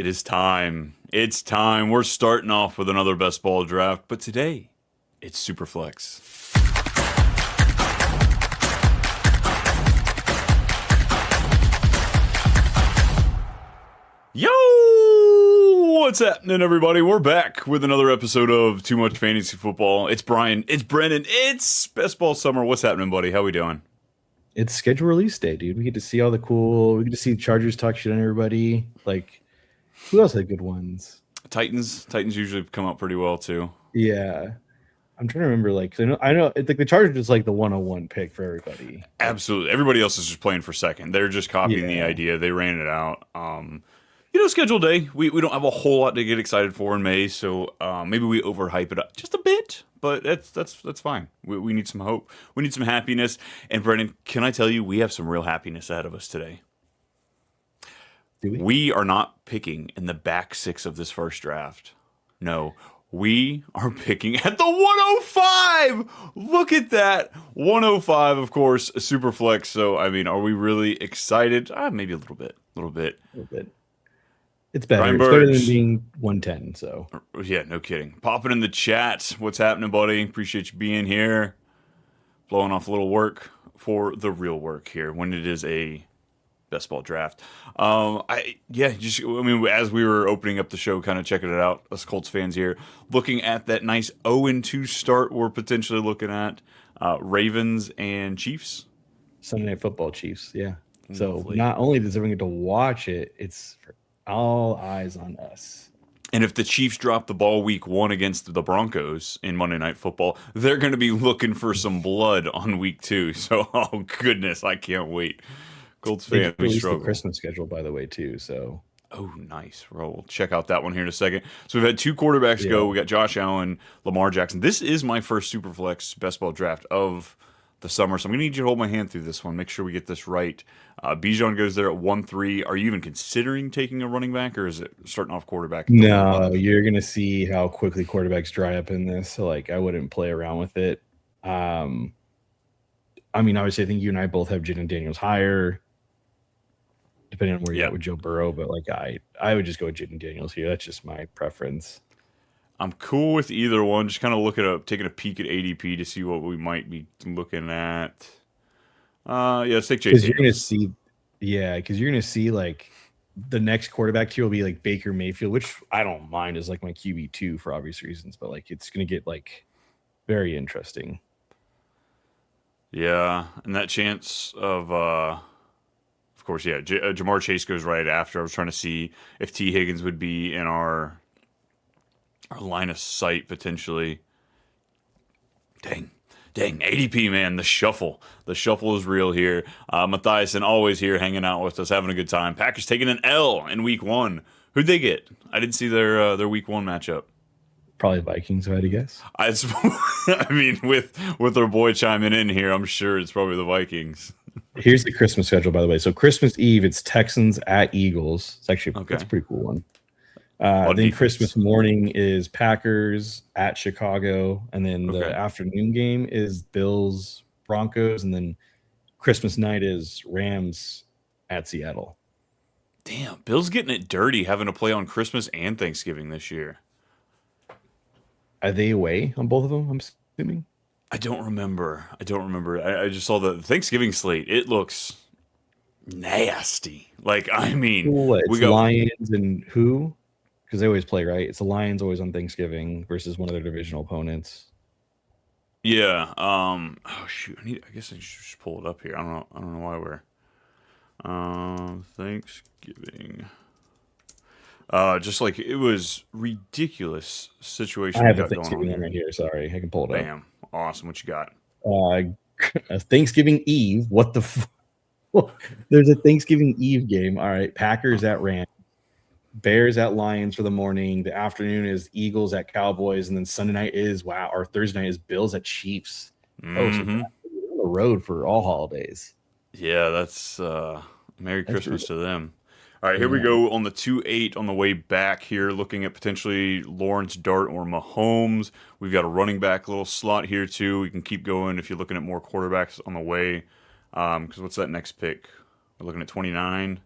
It is time. It's time. We're starting off with another best ball draft, but today it's Superflex. Yo! What's happening, everybody? We're back with another episode of Too Much Fantasy Football. It's Brian. It's Brennen. It's Best Ball Summer. What's happening, buddy? How we doing? It's schedule release day, dude. We get to see all the cool. We get to see Chargers talk shit on everybody. Like, who else had good ones? Titans usually come out pretty well too. Yeah, I'm trying to remember. Like, 'cause I know. It's like the Chargers is like the 101 pick for everybody. Absolutely. Everybody else is just playing for second. They're just copying the idea. They ran it out. Schedule day. We don't have a whole lot to get excited for in May, so maybe we overhype it up just a bit. But that's fine. We need some hope. We need some happiness. And Brendan, can I tell you, we have some real happiness ahead of us today. Do we? We are not picking in the back six of this first draft. No, we are picking at the 105. Look at that. 105, of course, a super flex. So, I mean, are we really excited? Maybe a little bit. A little bit. It's better. Brian It's better than Birch. being 110. So, Yeah, no kidding. Popping in the chat. What's happening, buddy? Appreciate you being here. Blowing off a little work for the real work here when it is a best ball draft. As we were opening up the show, kind of checking it out, us Colts fans here, looking at that nice 0-2 start we're potentially looking at. Ravens and Chiefs. Sunday Night Football Chiefs. Yeah. Lovely. So not only does everyone get to watch it, it's for all eyes on us. And if the Chiefs drop the ball week one against the Broncos in Monday Night Football, they're going to be looking for some blood on week two. So, oh goodness, I can't wait. Colts They fans, we released struggle. the Christmas schedule, by the way, too. So, Oh, nice. We'll check out that one here in a second. So we've had two quarterbacks go. We got Josh Allen, Lamar Jackson. This is my first Superflex best ball draft of the summer, so I'm going to need you to hold my hand through this one. Make sure we get this right. Bijan goes there at 1-3. Are you even considering taking a running back, or is it starting off quarterback? No, you're going to see how quickly quarterbacks dry up in this. So, like, I wouldn't play around with it. Obviously, I think you and I both have Jaden Daniels higher, depending on where you're at with Joe Burrow. But, like, I would just go with Jaden Daniels here. That's just my preference. I'm cool with either one. Just kind of taking a peek at ADP to see what we might be looking at. Let's take Chase. Because you're going to see, like, the next quarterback tier will be, like, Baker Mayfield, which I don't mind as, like, my QB2 for obvious reasons. But, like, it's going to get, like, very interesting. Yeah, and that chance of course, Jamar Chase goes right after. I was trying to see if T. Higgins would be in our line of sight potentially. Dang, ADP, man, the shuffle is real here. Matthiasen always here hanging out with us, having a good time. Packers taking an L in week one. Who'd they get? I didn't see their week one matchup. Probably Vikings, if I had to guess. With our boy chiming in here, I'm sure it's probably the Vikings. Here's the Christmas schedule, by the way. So Christmas Eve, it's Texans at Eagles. It's actually That's a pretty cool one. Then defense. Christmas morning is Packers at Chicago, and then the afternoon game is Bills Broncos, and then Christmas night is Rams at Seattle. Damn, Bills getting it dirty, having to play on Christmas and Thanksgiving this year. Are they away on both of them? I'm assuming. I don't remember. I just saw the Thanksgiving slate. It looks nasty. Like, we got Lions and who? Because they always play, right? It's the Lions always on Thanksgiving versus one of their divisional opponents. Yeah. Oh shoot. I guess I should just pull it up here. I don't know why we're Thanksgiving. Just like it was ridiculous situation. I have a Thanksgiving right here. Sorry, I can pull it up. Bam. Awesome. What you got? Thanksgiving Eve. What the? There's a Thanksgiving Eve game. All right, Packers at Rams. Bears at Lions for the morning. The afternoon is Eagles at Cowboys, and then Sunday night is Thursday night is Bills at Chiefs. Mm-hmm. Oh, so we're on the road for all holidays. Yeah, that's Merry Christmas to them. All right, here we go on the 2-8 on the way back here, looking at potentially Lawrence, Dart, or Mahomes. We've got a running back little slot here, too. We can keep going if you're looking at more quarterbacks on the way. Because what's that next pick? We're looking at 29.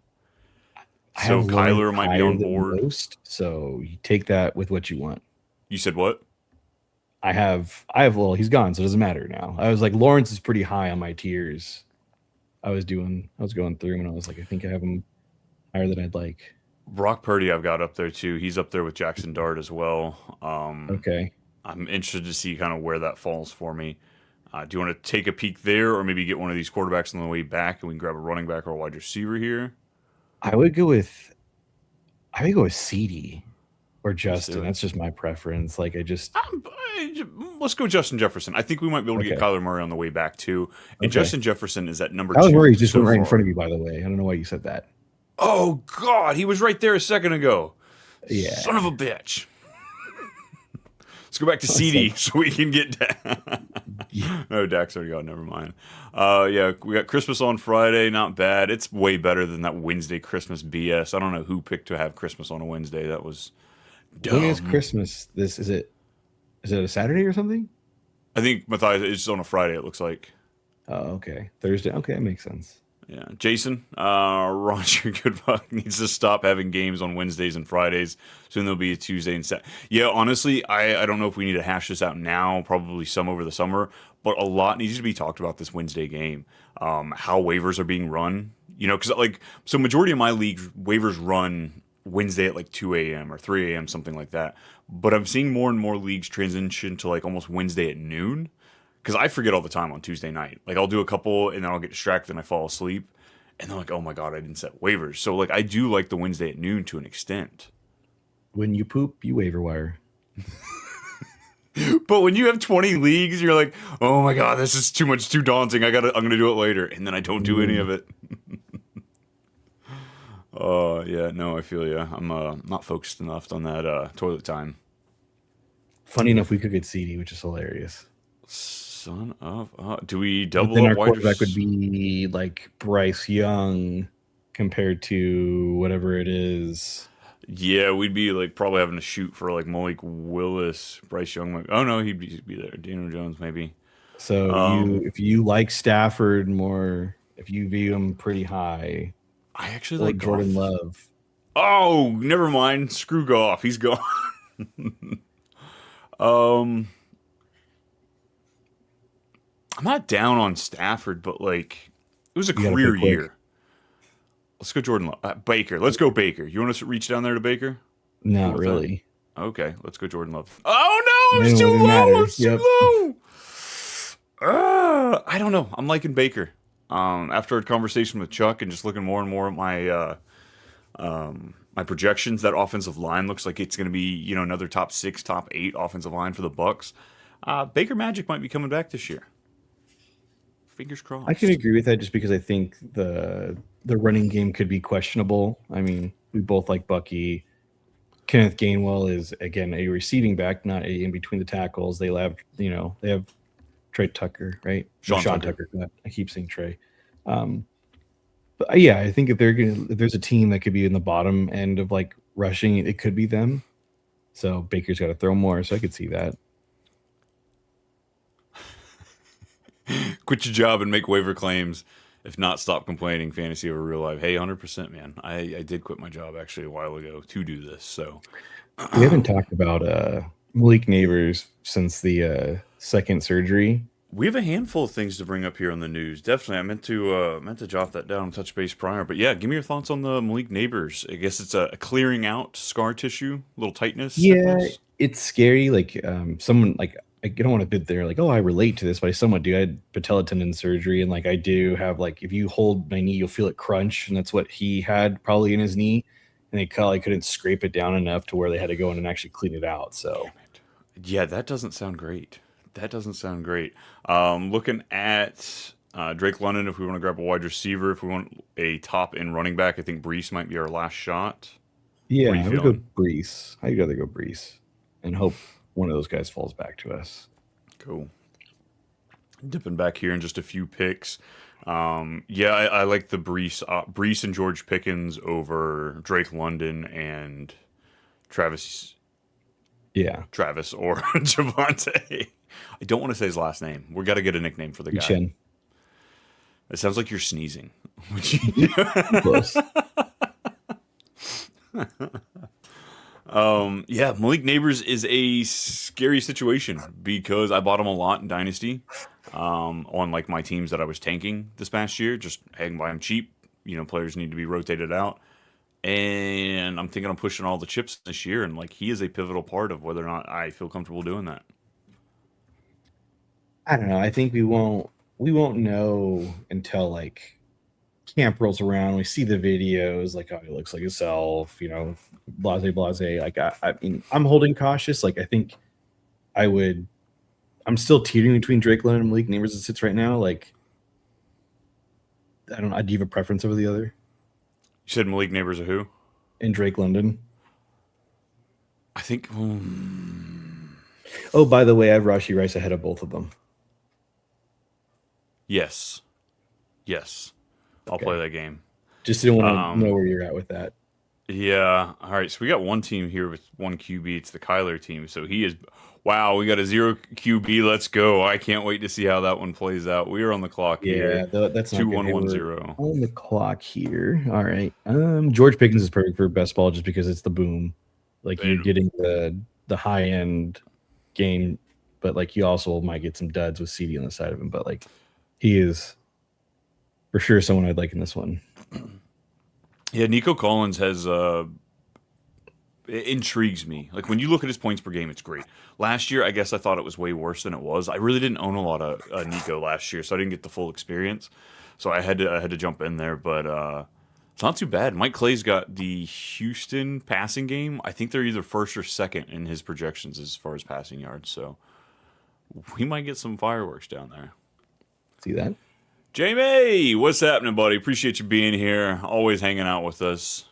I have So Lawrence Kyler might be higher on than board. most, so you take that with what you want. You said what? Well, he's gone, so it doesn't matter now. I was like, Lawrence is pretty high on my tiers. I was going through and I was like, I think I have him higher than I'd like. Brock Purdy I've got up there too. He's up there with Jackson Dart as well. Okay. I'm interested to see kind of where that falls for me. Do you want to take a peek there, or maybe get one of these quarterbacks on the way back, and we can grab a running back or a wide receiver here? I would go with CD or Justin. That's just my preference. Like Let's go Justin Jefferson. I think we might be able to get Kyler Murray on the way back too. And Justin Jefferson is at number 2. Kyler Murray just went right in front of you, by the way. I don't know why you said that. Oh God, he was right there a second ago. Yeah, son of a bitch. Let's go back to CD so we can get down. No, Dak's already gone. Never mind. Yeah, we got Christmas on Friday. Not bad. It's way better than that Wednesday Christmas BS. I don't know who picked to have Christmas on a Wednesday. That was dumb. When is Christmas? Is it a Saturday or something? I think Matthias, it's on a Friday. It looks like. Oh, okay. Thursday. Okay, that makes sense. Yeah, Jason, Roger Goodbuck needs to stop having games on Wednesdays and Fridays. Soon there'll be a Tuesday and Saturday. Yeah, honestly, I don't know if we need to hash this out now. Probably some over the summer, but a lot needs to be talked about this Wednesday game. How waivers are being run. You know, because so majority of my leagues waivers run Wednesday at like 2 a.m. or 3 a.m. something like that. But I'm seeing more and more leagues transition to like almost Wednesday at noon. Because I forget all the time on Tuesday night. Like, I'll do a couple, and then I'll get distracted, and I fall asleep. And they're like, oh, my God, I didn't set waivers. So, like, I do like the Wednesday at noon to an extent. When you poop, you waiver wire. But when you have 20 leagues, you're like, oh, my God, this is too much, too daunting. I'm going to do it later. And then I don't do any of it. Yeah, no, I feel you. I'm not focused enough on that toilet time. Funny enough, we could get CD, which is hilarious. Son of do we double then up our wide quarterback would be like Bryce Young compared to whatever it is. Yeah, we'd be like probably having to shoot for like Malik Willis, Bryce Young. Oh no, he'd be there. Daniel Jones maybe. So if you like Stafford more, if you view him pretty high, I actually like Jordan Love. Oh, never mind. Screw Goff. He's gone. I'm not down on Stafford, but like it was a career year. Let's go Jordan Love. Baker. Let's go Baker. You want us to reach down there to Baker? Not really. Okay, let's go Jordan Love. Oh no, I'm too low. I'm too low. I don't know. I'm liking Baker. After a conversation with Chuck and just looking more and more at my my projections, that offensive line looks like it's going to be another top 6, top 8 offensive line for the Bucks. Baker Magic might be coming back this year. Fingers crossed. I can agree with that just because I think the running game could be questionable. I mean, we both like Bucky. Kenneth Gainwell is, again, a receiving back, not a in between the tackles. They have Trey Tucker, right? Sean Tucker. I keep saying Trey. But yeah, I think if there's a team that could be in the bottom end of like rushing, it could be them. So Baker's got to throw more, so I could see that. Quit your job and make waiver claims. If not, stop complaining. Fantasy over real life. Hey, 100%, man. I did quit my job actually a while ago to do this. So we haven't talked about Malik Neighbors since the second surgery. We have a handful of things to bring up here on the news. Definitely, I meant to jot that down and touch base prior. But yeah, give me your thoughts on the Malik Neighbors. I guess it's a clearing out scar tissue, a little tightness. Yeah, it's scary. Like someone like. I don't want to bid there like, oh, I relate to this, but I somewhat do. I had patella tendon surgery, and like I do have like if you hold my knee, you'll feel it crunch, and that's what he had probably in his knee, and they couldn't scrape it down enough to where they had to go in and actually clean it out. So, yeah, that doesn't sound great. Looking at Drake London, if we want to grab a wide receiver, if we want a top end running back, I think Brees might be our last shot. Yeah, I would go Brees. I'd rather go Brees and hope one of those guys falls back to us. Cool. Dipping back here in just a few picks. I like the Brees and George Pickens over Drake London and Travis. Yeah. Travis or Javonte. I don't want to say his last name. We got to get a nickname for the guy. Chin. It sounds like you're sneezing. Close. Yeah, Malik Neighbors is a scary situation because I bought him a lot in Dynasty, on like my teams that I was tanking this past year. Just hang by him cheap. Players need to be rotated out, and I'm thinking I'm pushing all the chips this year, and like he is a pivotal part of whether or not I feel comfortable doing that. I don't know. I think we won't know until like camp rolls around. We see the videos, like, oh, he looks like himself, blase blase. Like I mean, I'm holding cautious. Like I think I'm still teetering between Drake London and Malik Neighbors as it sits right now. Like I don't know. Do you have a preference over the other? You said Malik Neighbors are who? And Drake London. I think. Oh, by the way, I have Rashee Rice ahead of both of them. Yes. I'll play that game. Just didn't want to know where you're at with that. Yeah. All right. So we got one team here with one QB. It's the Kyler team. So he is. Wow. We got a 0 QB. Let's go. I can't wait to see how that one plays out. We are on the clock here. Yeah, that's 2-1-1-0 on the clock here. All right. George Pickens is perfect for best ball just because it's the boom. Like you're getting the high end game, but like you also might get some duds with CD on the side of him. But like he is for sure someone I'd like in this one. Yeah, Nico Collins has it intrigues me. Like when you look at his points per game, it's great. Last year, I guess I thought it was way worse than it was. I really didn't own a lot of Nico last year, so I didn't get the full experience. So I had to jump in there, but it's not too bad. Mike Clay's got the Houston passing game. I think they're either first or second in his projections as far as passing yards. So we might get some fireworks down there. See that? Jamie, what's happening, buddy? Appreciate you being here. Always hanging out with us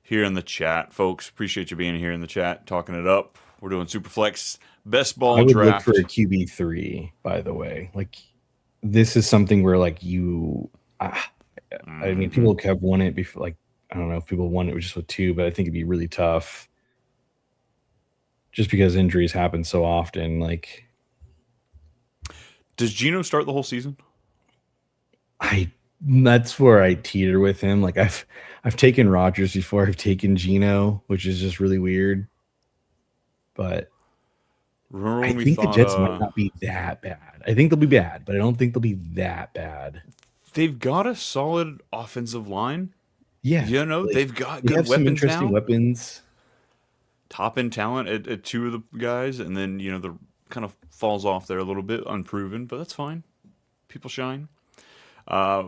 here in the chat, folks. Appreciate you being here in the chat, talking it up. We're doing Superflex best ball I would draft. look for a QB3, by the way. Like this is something where like I mean, people have won it before. Like I don't know if people won it just with 2, but I think it'd be really tough, just because injuries happen so often. Like, does Geno start the whole season? That's where I teeter with him. Like I've taken Rodgers before. I've taken Geno, which is just really weird. But I think the Jets might not be that bad. I think they'll be bad, but I don't think they'll be that bad. They've got a solid offensive line. Yeah, they've got good weapons interesting weapons. Top end talent at 2 of the guys, and then the kind of falls off there a little bit, unproven, but that's fine. People shine.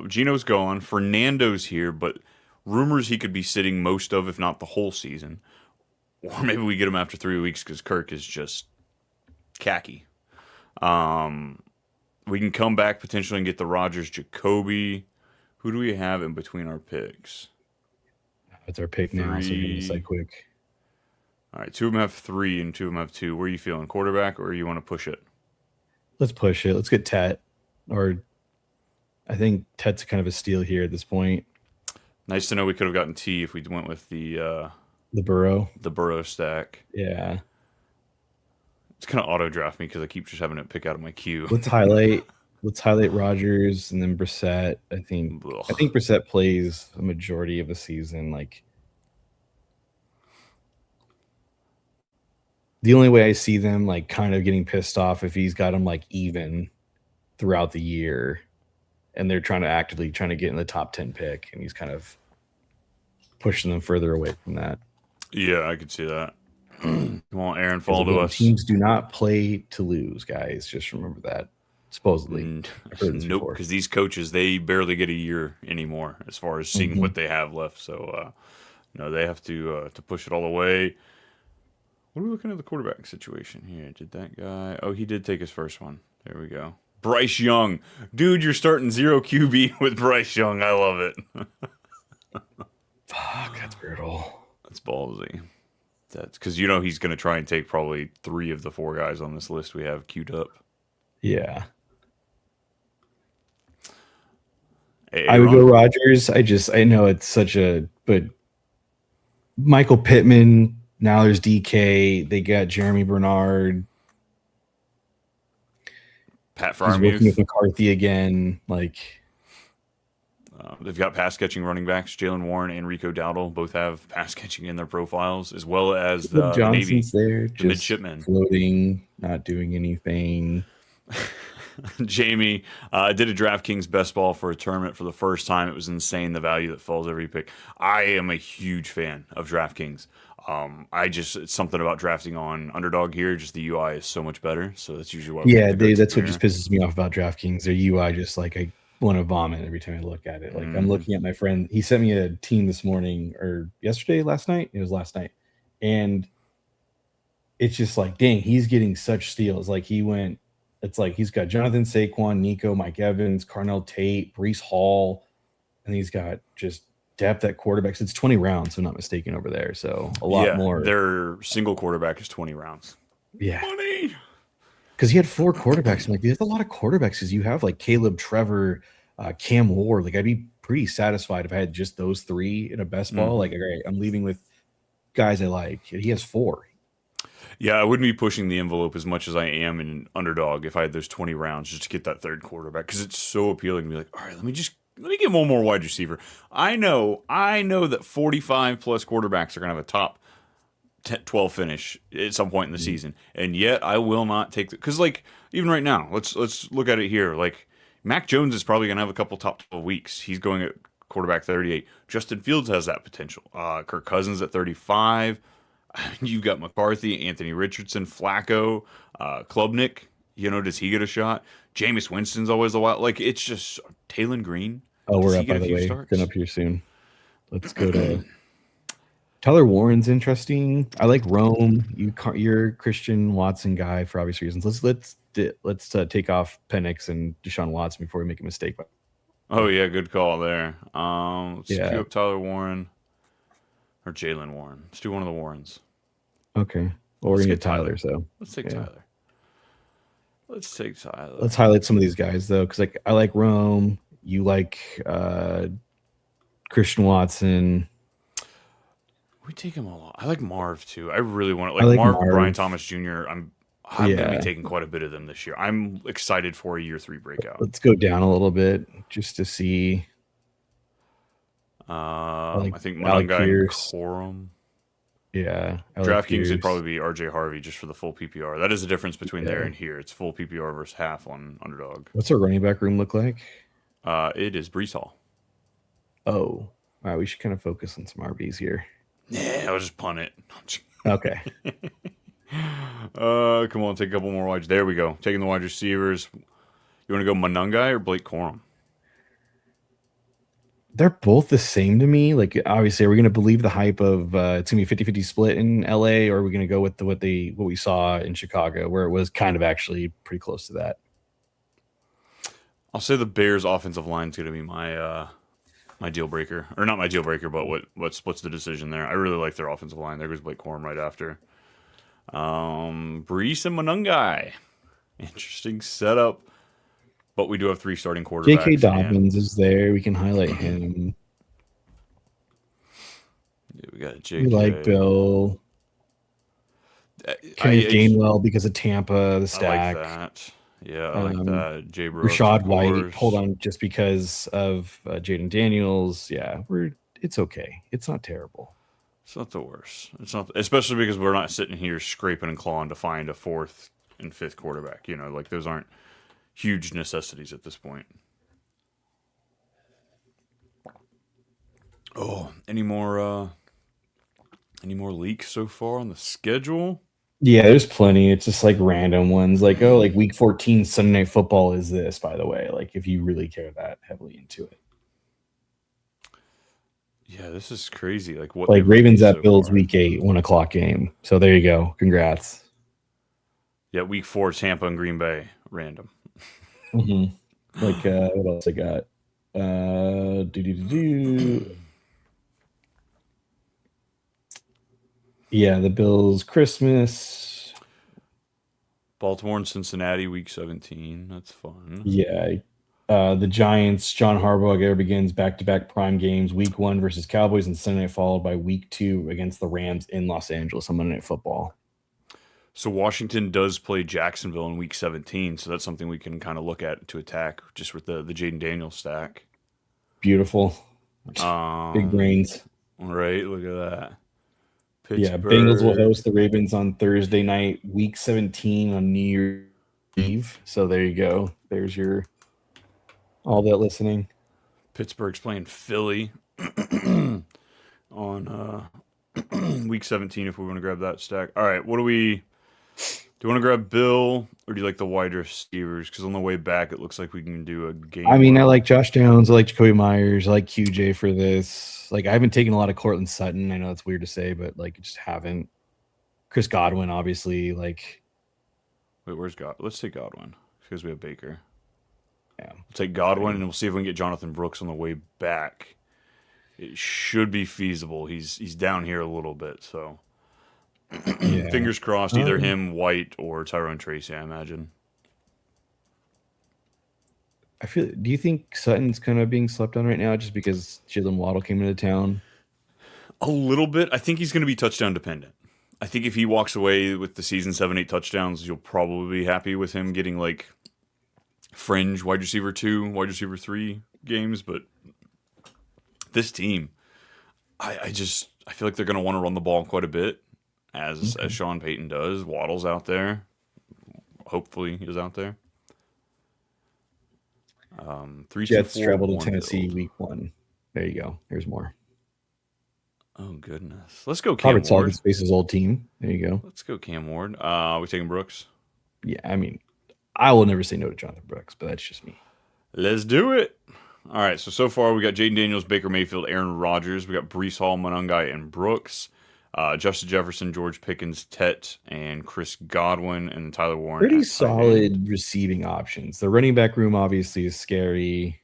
Geno's gone. Fernando's here, but rumors he could be sitting most of, if not the whole season. Or maybe we get him after 3 weeks because Kirk is just khaki. We can come back potentially and get the Rodgers, Jacoby. Who do we have in between our picks? It's our pick now, so we can decide quick. All right, 2 of them have 3 and 2 of them have 2. Where are you feeling? Quarterback, or you want to push it? Let's push it. Let's get Tet. Or I think Tet's kind of a steal here at this point. Nice to know we could have gotten T if we went with the Burrow. The Burrow stack. Yeah. It's kind of auto draft me because I keep just having to pick out of my queue. Let's highlight Rodgers and then Brissett. I think Brissett plays a majority of the season. Like the only way I see them like kind of getting pissed off if he's got them like even throughout the year, and they're actively trying to get in the top 10 pick, and he's kind of pushing them further away from that. Yeah, I could see that. Come on, Aaron, fall to us. Teams do not play to lose, guys. Just remember that. Supposedly. Nope, because these coaches, they barely get a year anymore as far as seeing what they have left. So, no, they have to push it all the way. What are we looking at the quarterback situation here? Did that guy... Oh, he did take his first one. There we go. Bryce Young. Dude, you're starting 0 QB with Bryce Young. I love it. Fuck, that's brutal. That's ballsy. That's because he's going to try and take probably 3 of the 4 guys on this list we have queued up. Yeah. I would go Rodgers. I know it's but Michael Pittman, now there's DK, they got Jeremy Bernard. Pat He's working with McCarthy again. Like, They've got pass catching running backs. Jalen Warren and Rico Dowdle both have pass catching in their profiles, as well as the Navy, Johnson's there, the just midshipmen. floating, not doing anything. Jamie did a DraftKings best ball for a tournament for the first time. It was insane, the value that falls every pick. I am a huge fan of DraftKings. It's something about drafting on Underdog here. Just the UI is so much better. So that's usually why. That's what just pisses me off about DraftKings. Their UI just like I want to vomit every time I look at it. Like I'm looking at my friend. He sent me a team this morning or last night. It was last night, and it's just like, dang, he's getting such steals. Like it's like he's got Jonathan Saquon, Nico, Mike Evans, Carnell Tate, Breece Hall, and he's got just depth at quarterbacks. It's 20 rounds, if I'm not mistaken, over there. So a lot more. Their single quarterback is 20 rounds. Yeah. Money. Because he had 4 quarterbacks. I'm like, there's a lot of quarterbacks because you have like Caleb, Trevor, Cam Ward. Like I'd be pretty satisfied if I had just those 3 in a best ball. Like, all right, I'm leaving with guys I like. He has 4. Yeah, I wouldn't be pushing the envelope as much as I am in Underdog if I had those 20 rounds just to get that third quarterback, because it's so appealing to be like, all right, let me get one more wide receiver. I know that 45 plus quarterbacks are going to have a top 10, 12 finish at some point in the season, and yet I will not take because like even right now, let's look at it here. Like Mac Jones is probably going to have a couple top 12 weeks. He's going at quarterback 38. Justin Fields has that potential. Kirk Cousins at 35. You've got McCarthy, Anthony Richardson, Flacco, Klubnik. Does he get a shot? Jameis Winston's always a while. Like, it's just Taylon Green. Oh, we're up, by the way. Going up here soon. Let's go to Tyler Warren's interesting. I like Rome. You're a Christian Watson guy for obvious reasons. Let's take off Penix and Deshaun Watson before we make a mistake. Oh, yeah, good call there. Let's queue up Tyler Warren or Jalen Warren. Let's do one of the Warrens. Okay. Well, we're going to get Tyler, so. Let's take Tyler. Let's highlight some of these guys, though, because I like Rome. You like Christian Watson. We take him all. I like Marv, too. I really want to. Like Marv, Brian Thomas Jr., I'm going to be taking quite a bit of them this year. I'm excited for a year 3 breakout. Let's go down a little bit just to see. I think Monongai and Corum. Yeah. DraftKings would probably be RJ Harvey just for the full PPR. That is the difference between there and here. It's full PPR versus half on Underdog. What's our running back room look like? It is Breece Hall. Oh. All right, we should kind of focus on some RBs here. Yeah, I'll just punt it. Okay. Come on, take a couple more wides. There we go. Taking the wide receivers. You want to go Monongai or Blake Corum? They're both the same to me. Like, obviously, are we going to believe the hype of it's going to be 50-50 split in LA, or are we going to go with what we saw in Chicago, where it was kind of actually pretty close to that? I'll say the Bears' offensive line is going to be my deal breaker, or not my deal breaker, but what splits the decision there. I really like their offensive line. There goes Blake Corum right after. Breece and Monongai. Interesting setup. But we do have 3 starting quarterbacks. J.K. Dobbins is there. We can highlight him. Yeah, we got J.K. We like Bill. Kenneth Gainwell because of Tampa, the stack. I like that. Yeah, I like that. Jay Brooks, Rashad White. Hold on, just because of Jaden Daniels. Yeah, it's okay. It's not terrible. It's not the worst. It's not, especially because we're not sitting here scraping and clawing to find a 4th and 5th quarterback. Like those aren't huge necessities at this point. Oh, any more leaks so far on the schedule? Yeah, there's plenty. It's just like random ones, like like week 14 Sunday Night Football is this, by the way. Like if you really care that heavily into it. Yeah, this is crazy. Like what? Like Ravens at Bills week 8, 1:00 game. So there you go. Congrats. Yeah, week 4 Tampa and Green Bay, random. Mm-hmm. Like what else I got? Yeah, the Bills Christmas. Baltimore and Cincinnati week 17. That's fun. Yeah. The Giants, John Harbaugh again begins back-to-back prime games. Week 1 versus Cowboys and Sunday night, followed by week 2 against the Rams in Los Angeles on Monday Night Football. So Washington does play Jacksonville in week 17, so that's something we can kind of look at to attack just with the Jaden Daniels stack. Beautiful. Big brains. Right, look at that. Yeah, Bengals will host the Ravens on Thursday night, week 17 on New Year's Eve. So there you go. There's your all that listening. Pittsburgh's playing Philly on week 17 if we want to grab that stack. All right, what do you want to grab Bill or do you like the wide receivers? Because on the way back, it looks like we can do a game. I mean, I like Josh Downs. I like Jacoby Myers. I like QJ for this. Like, I haven't taken a lot of Cortland Sutton. I know it's weird to say, but like, just haven't. Chris Godwin, obviously. Like, wait, where's God? Let's take Godwin because we have Baker. Yeah, we'll take Godwin and we'll see if we can get Jonathan Brooks on the way back. It should be feasible. He's down here a little bit, so yeah. Fingers crossed. Either him, White, or Tyrone Tracy. I imagine. Do you think Sutton's kind of being slept on right now just because Jalen Waddle came into town? A little bit. I think he's going to be touchdown dependent. I think if he walks away with the season 7-8 touchdowns, you'll probably be happy with him getting like fringe wide receiver 2, wide receiver 3 games. But this team, I feel like they're going to want to run the ball quite a bit, as Sean Payton does. Waddle's out there. Hopefully, he's out there. 3 Jets travel to Tennessee week 1. There you go. There's more. Oh goodness. Let's go Cam Ward. Robert Space's old team. There you go. Let's go Cam Ward. We taking Brooks? Yeah, I mean, I will never say no to Jonathan Brooks, but that's just me. Let's do it. All right. So far we got Jaden Daniels, Baker Mayfield, Aaron Rodgers. We got Breece Hall, Monangai, and Brooks. Justin Jefferson, George Pickens, Tet, and Chris Godwin, and Tyler Warren. Pretty solid receiving options. The running back room obviously is scary.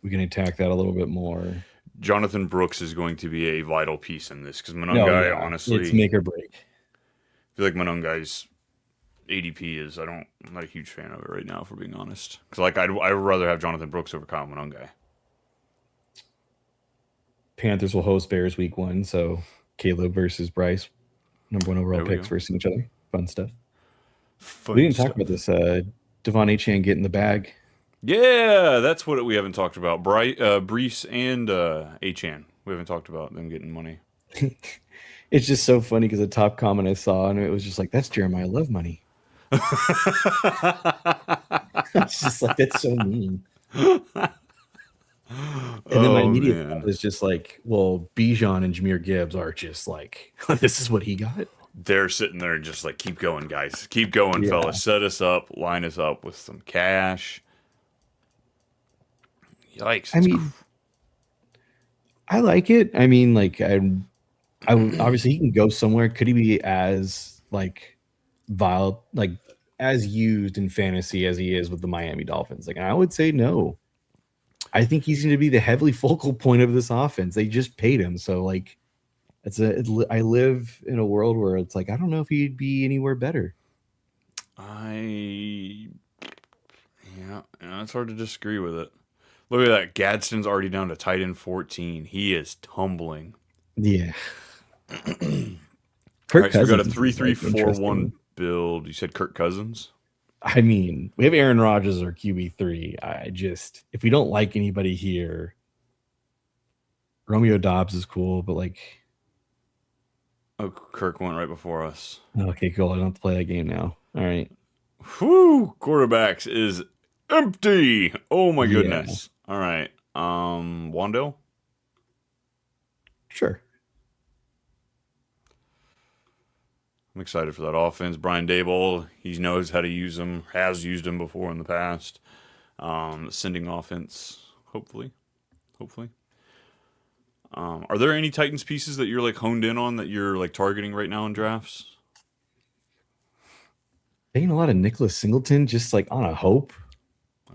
We can attack that a little bit more. Jonathan Brooks is going to be a vital piece in this because Monangai, honestly, it's make or break. I feel like Monangai's ADP is. I'm not a huge fan of it right now, if we're being honest. Because like I'd rather have Jonathan Brooks over Kyle Monangai. Panthers will host Bears week 1, so Caleb versus Bryce, number 1 overall picks versus each other. Fun stuff. We didn't talk about this. Devon Achane getting the bag. Yeah, that's what we haven't talked about. Breece and Achane. We haven't talked about them getting money. It's just so funny because the top comment I saw, and it was just like, that's Jeremiah Love money. It's just like, that's so mean. And then my immediate thought was just like, well, Bijan and Jahmyr Gibbs are just like, this is what he got. They're sitting there and just like, keep going, guys. Keep going, fellas. Set us up. Line us up with some cash. Yikes. I mean, I like it. I mean, like, I obviously he can go somewhere. Could he be as like vile, like as used in fantasy as he is with the Miami Dolphins? Like, I would say no. I think he's going to be the heavily focal point of this offense. They just paid him, so like, I live in a world where it's like I don't know if he'd be anywhere better. Yeah, it's hard to disagree with it. Look at that. Gadsden's already down to tight end 14. He is tumbling. Yeah. All right, so we got a 3-3-4-1 build. You said Kirk Cousins? I mean, we have Aaron Rodgers or QB3. If we don't like anybody here, Romeo Dobbs is cool, but like. Oh, Kirk went right before us. Okay, cool. I don't have to play that game now. All right. Whew, quarterbacks is empty. Oh my goodness. Yeah. All right. Wando? Sure. I'm excited for that offense. Brian Daboll, he knows how to use them, has used them before in the past. Sending offense, hopefully. Are there any Titans pieces that you're like honed in on that you're like targeting right now in drafts? Taking a lot of Nicholas Singleton just like on a hope.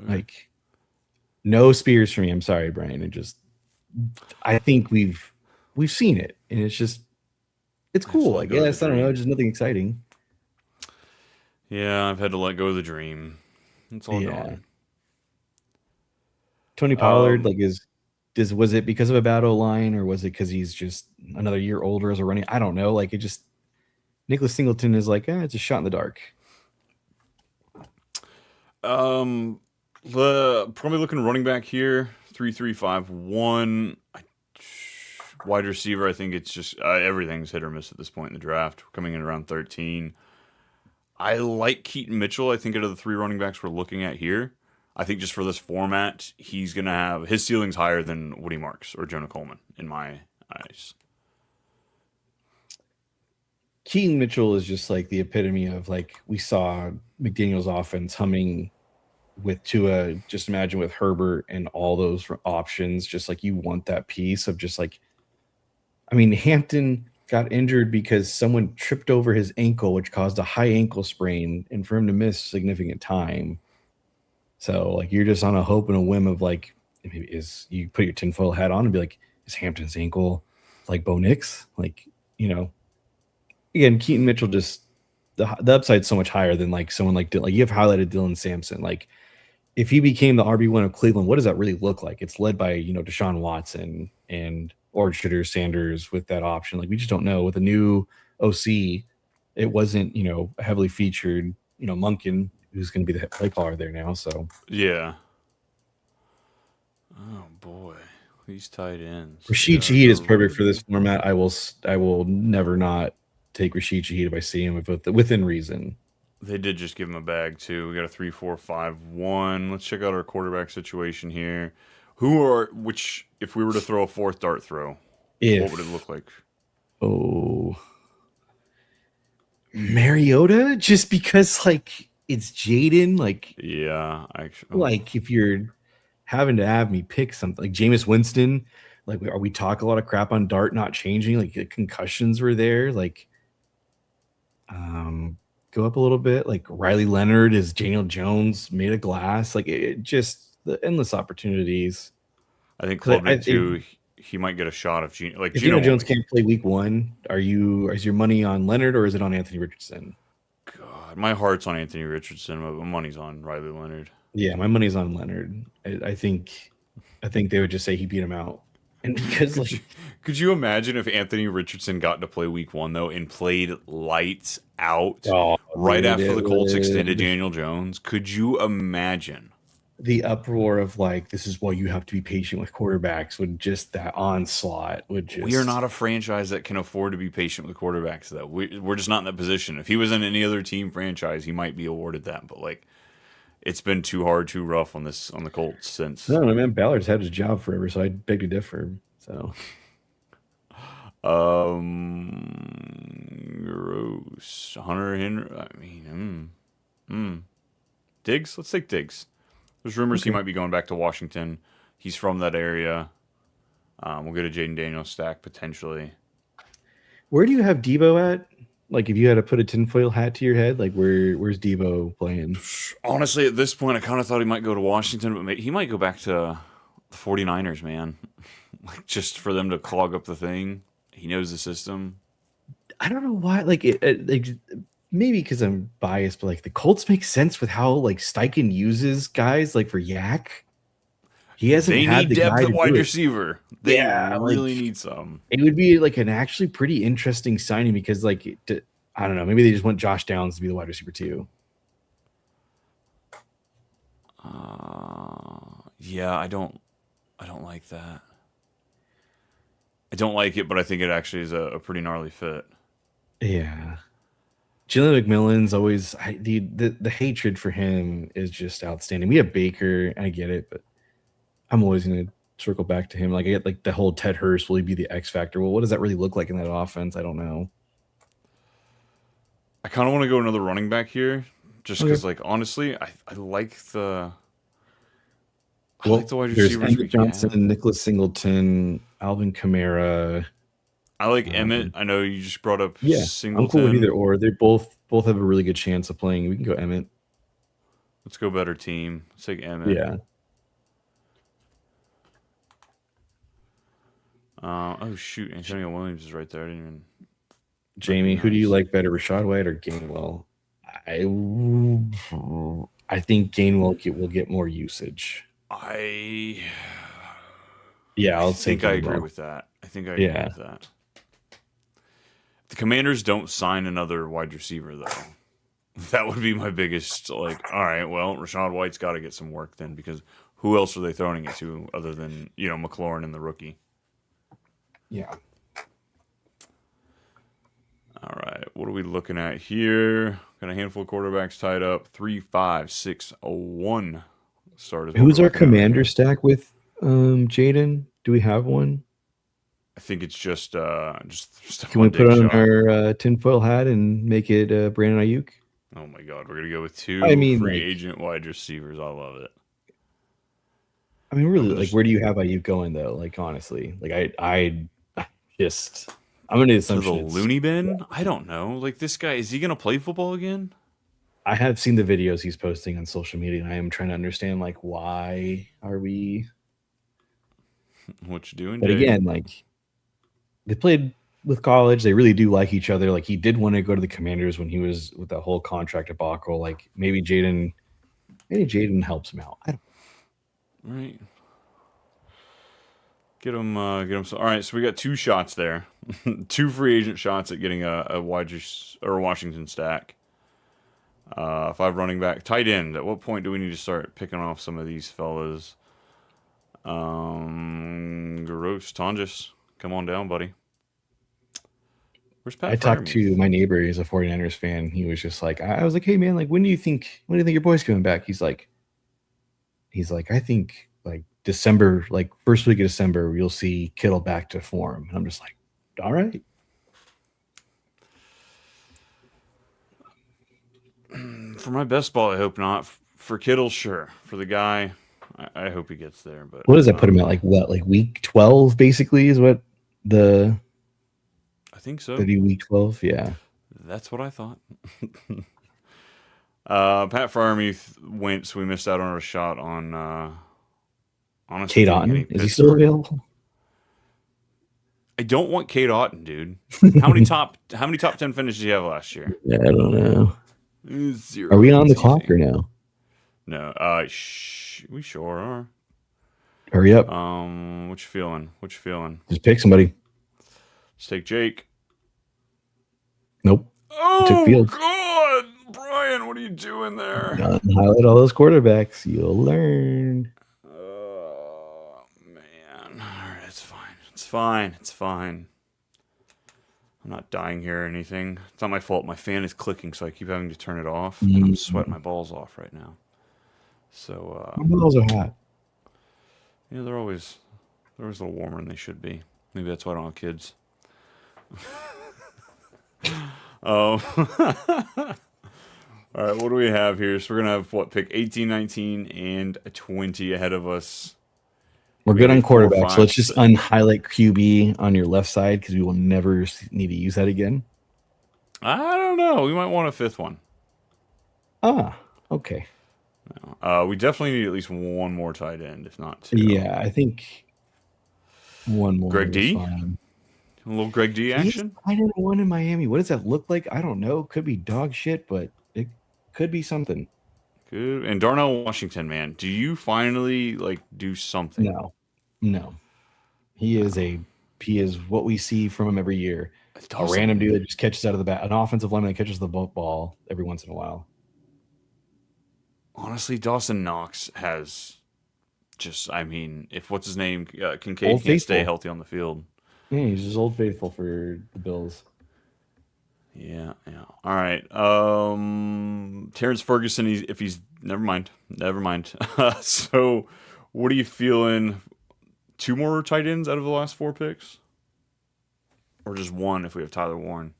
Okay. Like no Spears for me. I'm sorry, Brian. I think we've seen it, and it's cool. I guess I don't know. Just nothing exciting. Yeah, I've had to let go of the dream. It's all gone. Tony Pollard, was it because of a bad O-line, or was it because he's just another year older as a running? I don't know. Like Nicholas Singleton is like, it's a shot in the dark. Probably looking running back here, 3-3-5-1. Wide receiver, I think it's just everything's hit or miss at this point in the draft. We're coming in around 13. I like Keaton Mitchell. I think out of the 3 running backs we're looking at here, I think just for this format, he's going to have his ceiling's higher than Woody Marks or Jonah Coleman in my eyes. Keaton Mitchell is just like the epitome of like we saw McDaniel's offense humming with Tua. Just imagine with Herbert and all those options, just like you want that piece of just like, I mean, Hampton got injured because someone tripped over his ankle, which caused a high ankle sprain, and for him to miss significant time. So like you're just on a hope and a whim of like, is you put your tinfoil hat on and be like, is Hampton's ankle like Bo Nix? Like, again, Keaton Mitchell just the upside's so much higher than like someone like you have highlighted Dylan Sampson. Like if he became the RB1 of Cleveland, what does that really look like? It's led by Deshaun Watson or Shitter Sanders with that option. Like we just don't know. With a new OC, it wasn't a heavily featured Monken, who's going to be the play caller there now. So yeah. Oh boy, these tight ends. Rashid Shaheed is perfect for this format. I will never not take Rashid Shaheed if I see him within reason. They did just give him a bag too. We got a 3-4-5-1. Let's check out our quarterback situation here. Which if we were to throw a 4th dart throw, what would it look like? Oh, Mariota, just because like it's Jaden. Like yeah, actually, like if you're having to have me pick something like Jameis Winston, like we talk a lot of crap on Dart not changing. Like the concussions were there. Like go up a little bit. Like Riley Leonard is Daniel Jones made of glass. Like it just the endless opportunities. I think Clubman too. He might get a shot of Geno. Like if Geno Jones can't play week 1, is your money on Leonard or is it on Anthony Richardson? God, my heart's on Anthony Richardson, but my money's on Riley Leonard. Yeah, my money's on Leonard. I think they would just say he beat him out. And because could you imagine if Anthony Richardson got to play week 1 though and played lights out after the Colts extended Daniel Jones? Could you imagine the uproar of like, this is why you have to be patient with quarterbacks? Would just that onslaught would just. We are not a franchise that can afford to be patient with quarterbacks though. We're just not in that position. If he was in any other team franchise, he might be awarded that, but like. It's been too hard, too rough on the Colts since. No, man, Ballard's had his job forever, so I beg to differ. So, gross. Hunter Henry. I mean, Diggs. Let's take Diggs. There's rumors he might be going back to Washington. He's from that area. We'll get a Jaden Daniels stack potentially. Where do you have Debo at? Like, if you had to put a tinfoil hat to your head, like, where's Debo playing? Honestly, at this point, I kind of thought he might go to Washington, but he might go back to the 49ers, man. Like, just for them to clog up the thing. He knows the system. I don't know why. Like, maybe because I'm biased, but, like, the Colts make sense with how, like, Steichen uses guys, like, for Yak. He hasn't had the depth guy at wide receiver. They really like, need some. It would be like an actually pretty interesting signing because, like, I don't know, maybe they just want Josh Downs to be the wide receiver too. Yeah, I don't like that. I don't like it, but I think it actually is a pretty gnarly fit. Yeah. Jalen McMillan's always the hatred for him is just outstanding. We have Baker, and I get it, but I'm always going to circle back to him. Like, I get like the whole Ted Hurst, will he be the X factor? Well, what does that really look like in that offense? I don't know. I kind of want to go another running back here, just because, like, honestly, I like the. I like the wide receivers. There's Emmett Johnson, Nicholas Singleton, Alvin Kamara. I like Emmett. I know you just brought up Singleton. I'm cool with either or. They both have a really good chance of playing. We can go Emmett. Let's go better team. Let's take Emmett. Yeah. Oh shoot, Antonio Williams is right there. I didn't even. Jamie, who do you like better, Rachaad White or Gainwell? I think Gainwell will get more usage. I'll think I agree with that. I think I agree with that. The Commanders don't sign another wide receiver though. That would be my biggest, like, all right, well, Rachaad White's got to get some work then, because who else are they throwing it to other than, McLaurin and the rookie? Yeah. All right. What are we looking at here? Got a handful of quarterbacks tied up. 3, 5, 6, 1. Start is Who's our commander stack with Jaden? Do we have one? I think it's just Can we put on our tinfoil hat and make it Brandon Ayuk? Oh my God, we're gonna go with two free agent wide receivers. I love it. I mean, really, like, where do you have Ayuk going though? Like, honestly, like, I'm gonna do the assumption to the loony bin. I don't know. Like, this guy, is he gonna play football again? I have seen the videos he's posting on social media, and I am trying to understand, like, why are we? What you doing? But again, like, they played with college. They really do like each other. Like, he did want to go to the Commanders when he was with that whole contract debacle. Like, maybe Jaden helps him out. I don't. Right. Get him. All right, so we got 2 shots there, 2 free agent shots at getting a Washington stack. 5 running back, tight end. At what point do we need to start picking off some of these fellas? Gross Tonjes, come on down, buddy. Where's Pat? I talked to my neighbor. He's a 49ers fan. He was just like, I was like, hey man, like, when do you think your boy's coming back? He's like, I think like December, like first week of December, you'll see Kittle back to form. And I'm just like, all right. For my best ball, I hope not. For Kittle, sure. For the guy, I hope he gets there. But what does that put him at? Like what? Like week 12, basically, is what the. I think so. Maybe week 12, yeah. That's what I thought. Pat Freiermuth went, so we missed out on a shot on. Cade Otton, is he still available? I don't want Cade Otton, dude. How many top 10 finishes did he have last year? Yeah, I don't know. 0. Are we on the clock or no? No. We sure are. Hurry up. What you feeling? Just pick somebody. Let's take Jake. Nope. Oh, took Fields. God. Brian, what are you doing there? Highlight all those quarterbacks. You'll learn. Man. All right, it's fine. I'm not dying here or anything. It's not my fault. My fan is clicking, so I keep having to turn it off. And I'm sweating my balls off right now. So my balls are hot. Yeah, they're always a little warmer than they should be. Maybe that's why I don't have kids. All right, what do we have here? So we're gonna have pick 18, 19, and 20 ahead of us. We're good on quarterbacks. So let's just unhighlight QB on your left side because we will never need to use that again. I don't know. We might want a 5th one. Okay. No. We definitely need at least one more tight end, if not 2. Yeah, I think one more. Greg D? Fine. A little Greg D action? I didn't one in Miami. What does that look like? I don't know. Could be dog shit, but it could be something. Good. And Darnell Washington, man, do you finally do something? No. He is what we see from him every year. A random dude that just catches out of the bat, an offensive lineman that catches the ball every once in a while. Honestly, Dawson Knox has if what's his name, Kincaid can't stay healthy on the field. Yeah, he's just Old Faithful for the Bills. Yeah. All right. Terrence Ferguson, never mind. So, what are you feeling? 2 more tight ends out of the last 4 picks? Or just 1 if we have Tyler Warren?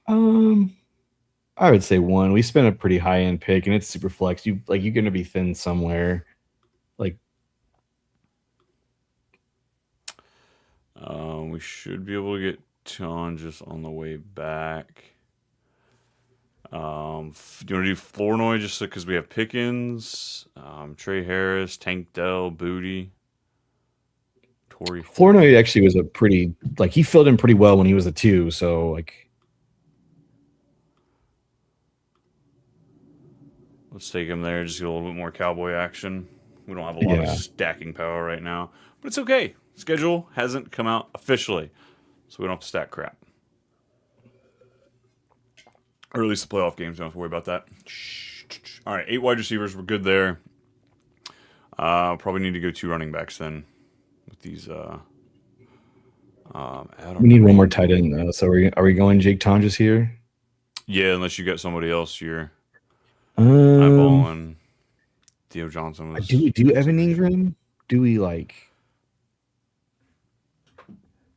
I would say 1. We spent a pretty high end pick, and it's super flex. You're going to be thin somewhere. We should be able to get Tonjes on the way back. Do you want to do Flournoy just because we have Pickens, Trey Harris, Tank Dell, Booty, Torrey? Flournoy actually was a pretty he filled in pretty well when he was a 2. So let's take him there. Just get a little bit more cowboy action. We don't have a lot of stacking power right now, but it's okay. Schedule hasn't come out officially, so we don't have to stack crap. Or at least the playoff games, don't have to worry about that. All right, 8 wide receivers. We're good there. Probably need to go 2 running backs then with these. We Adam need one more tight Randall. end though. So are we going Jake Tonjes here? Yeah, unless you got somebody else you're Um, eyeballing. Theo Johnson do was we do Evan consideration. Ingram? Do we like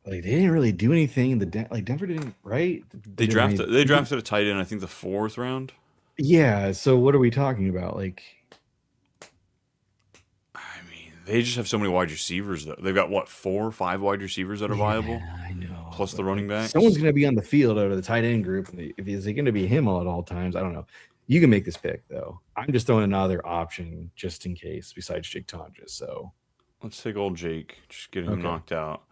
they didn't really do anything. Denver didn't, right? They Never mind. drafted a tight end, I think the 4th round. Yeah. So what are we talking about? Like, I mean, they just have so many wide receivers though. They've got what 4 or 5 wide receivers that are viable, yeah, I know, plus the but running like someone's backs. gonna be on the field out of the tight end group. If is it gonna be him at all times? I don't know. You can make this pick though. I'm just throwing another option just in case, besides Jake Tonjes. So Let's take old Jake, just get him okay. knocked out.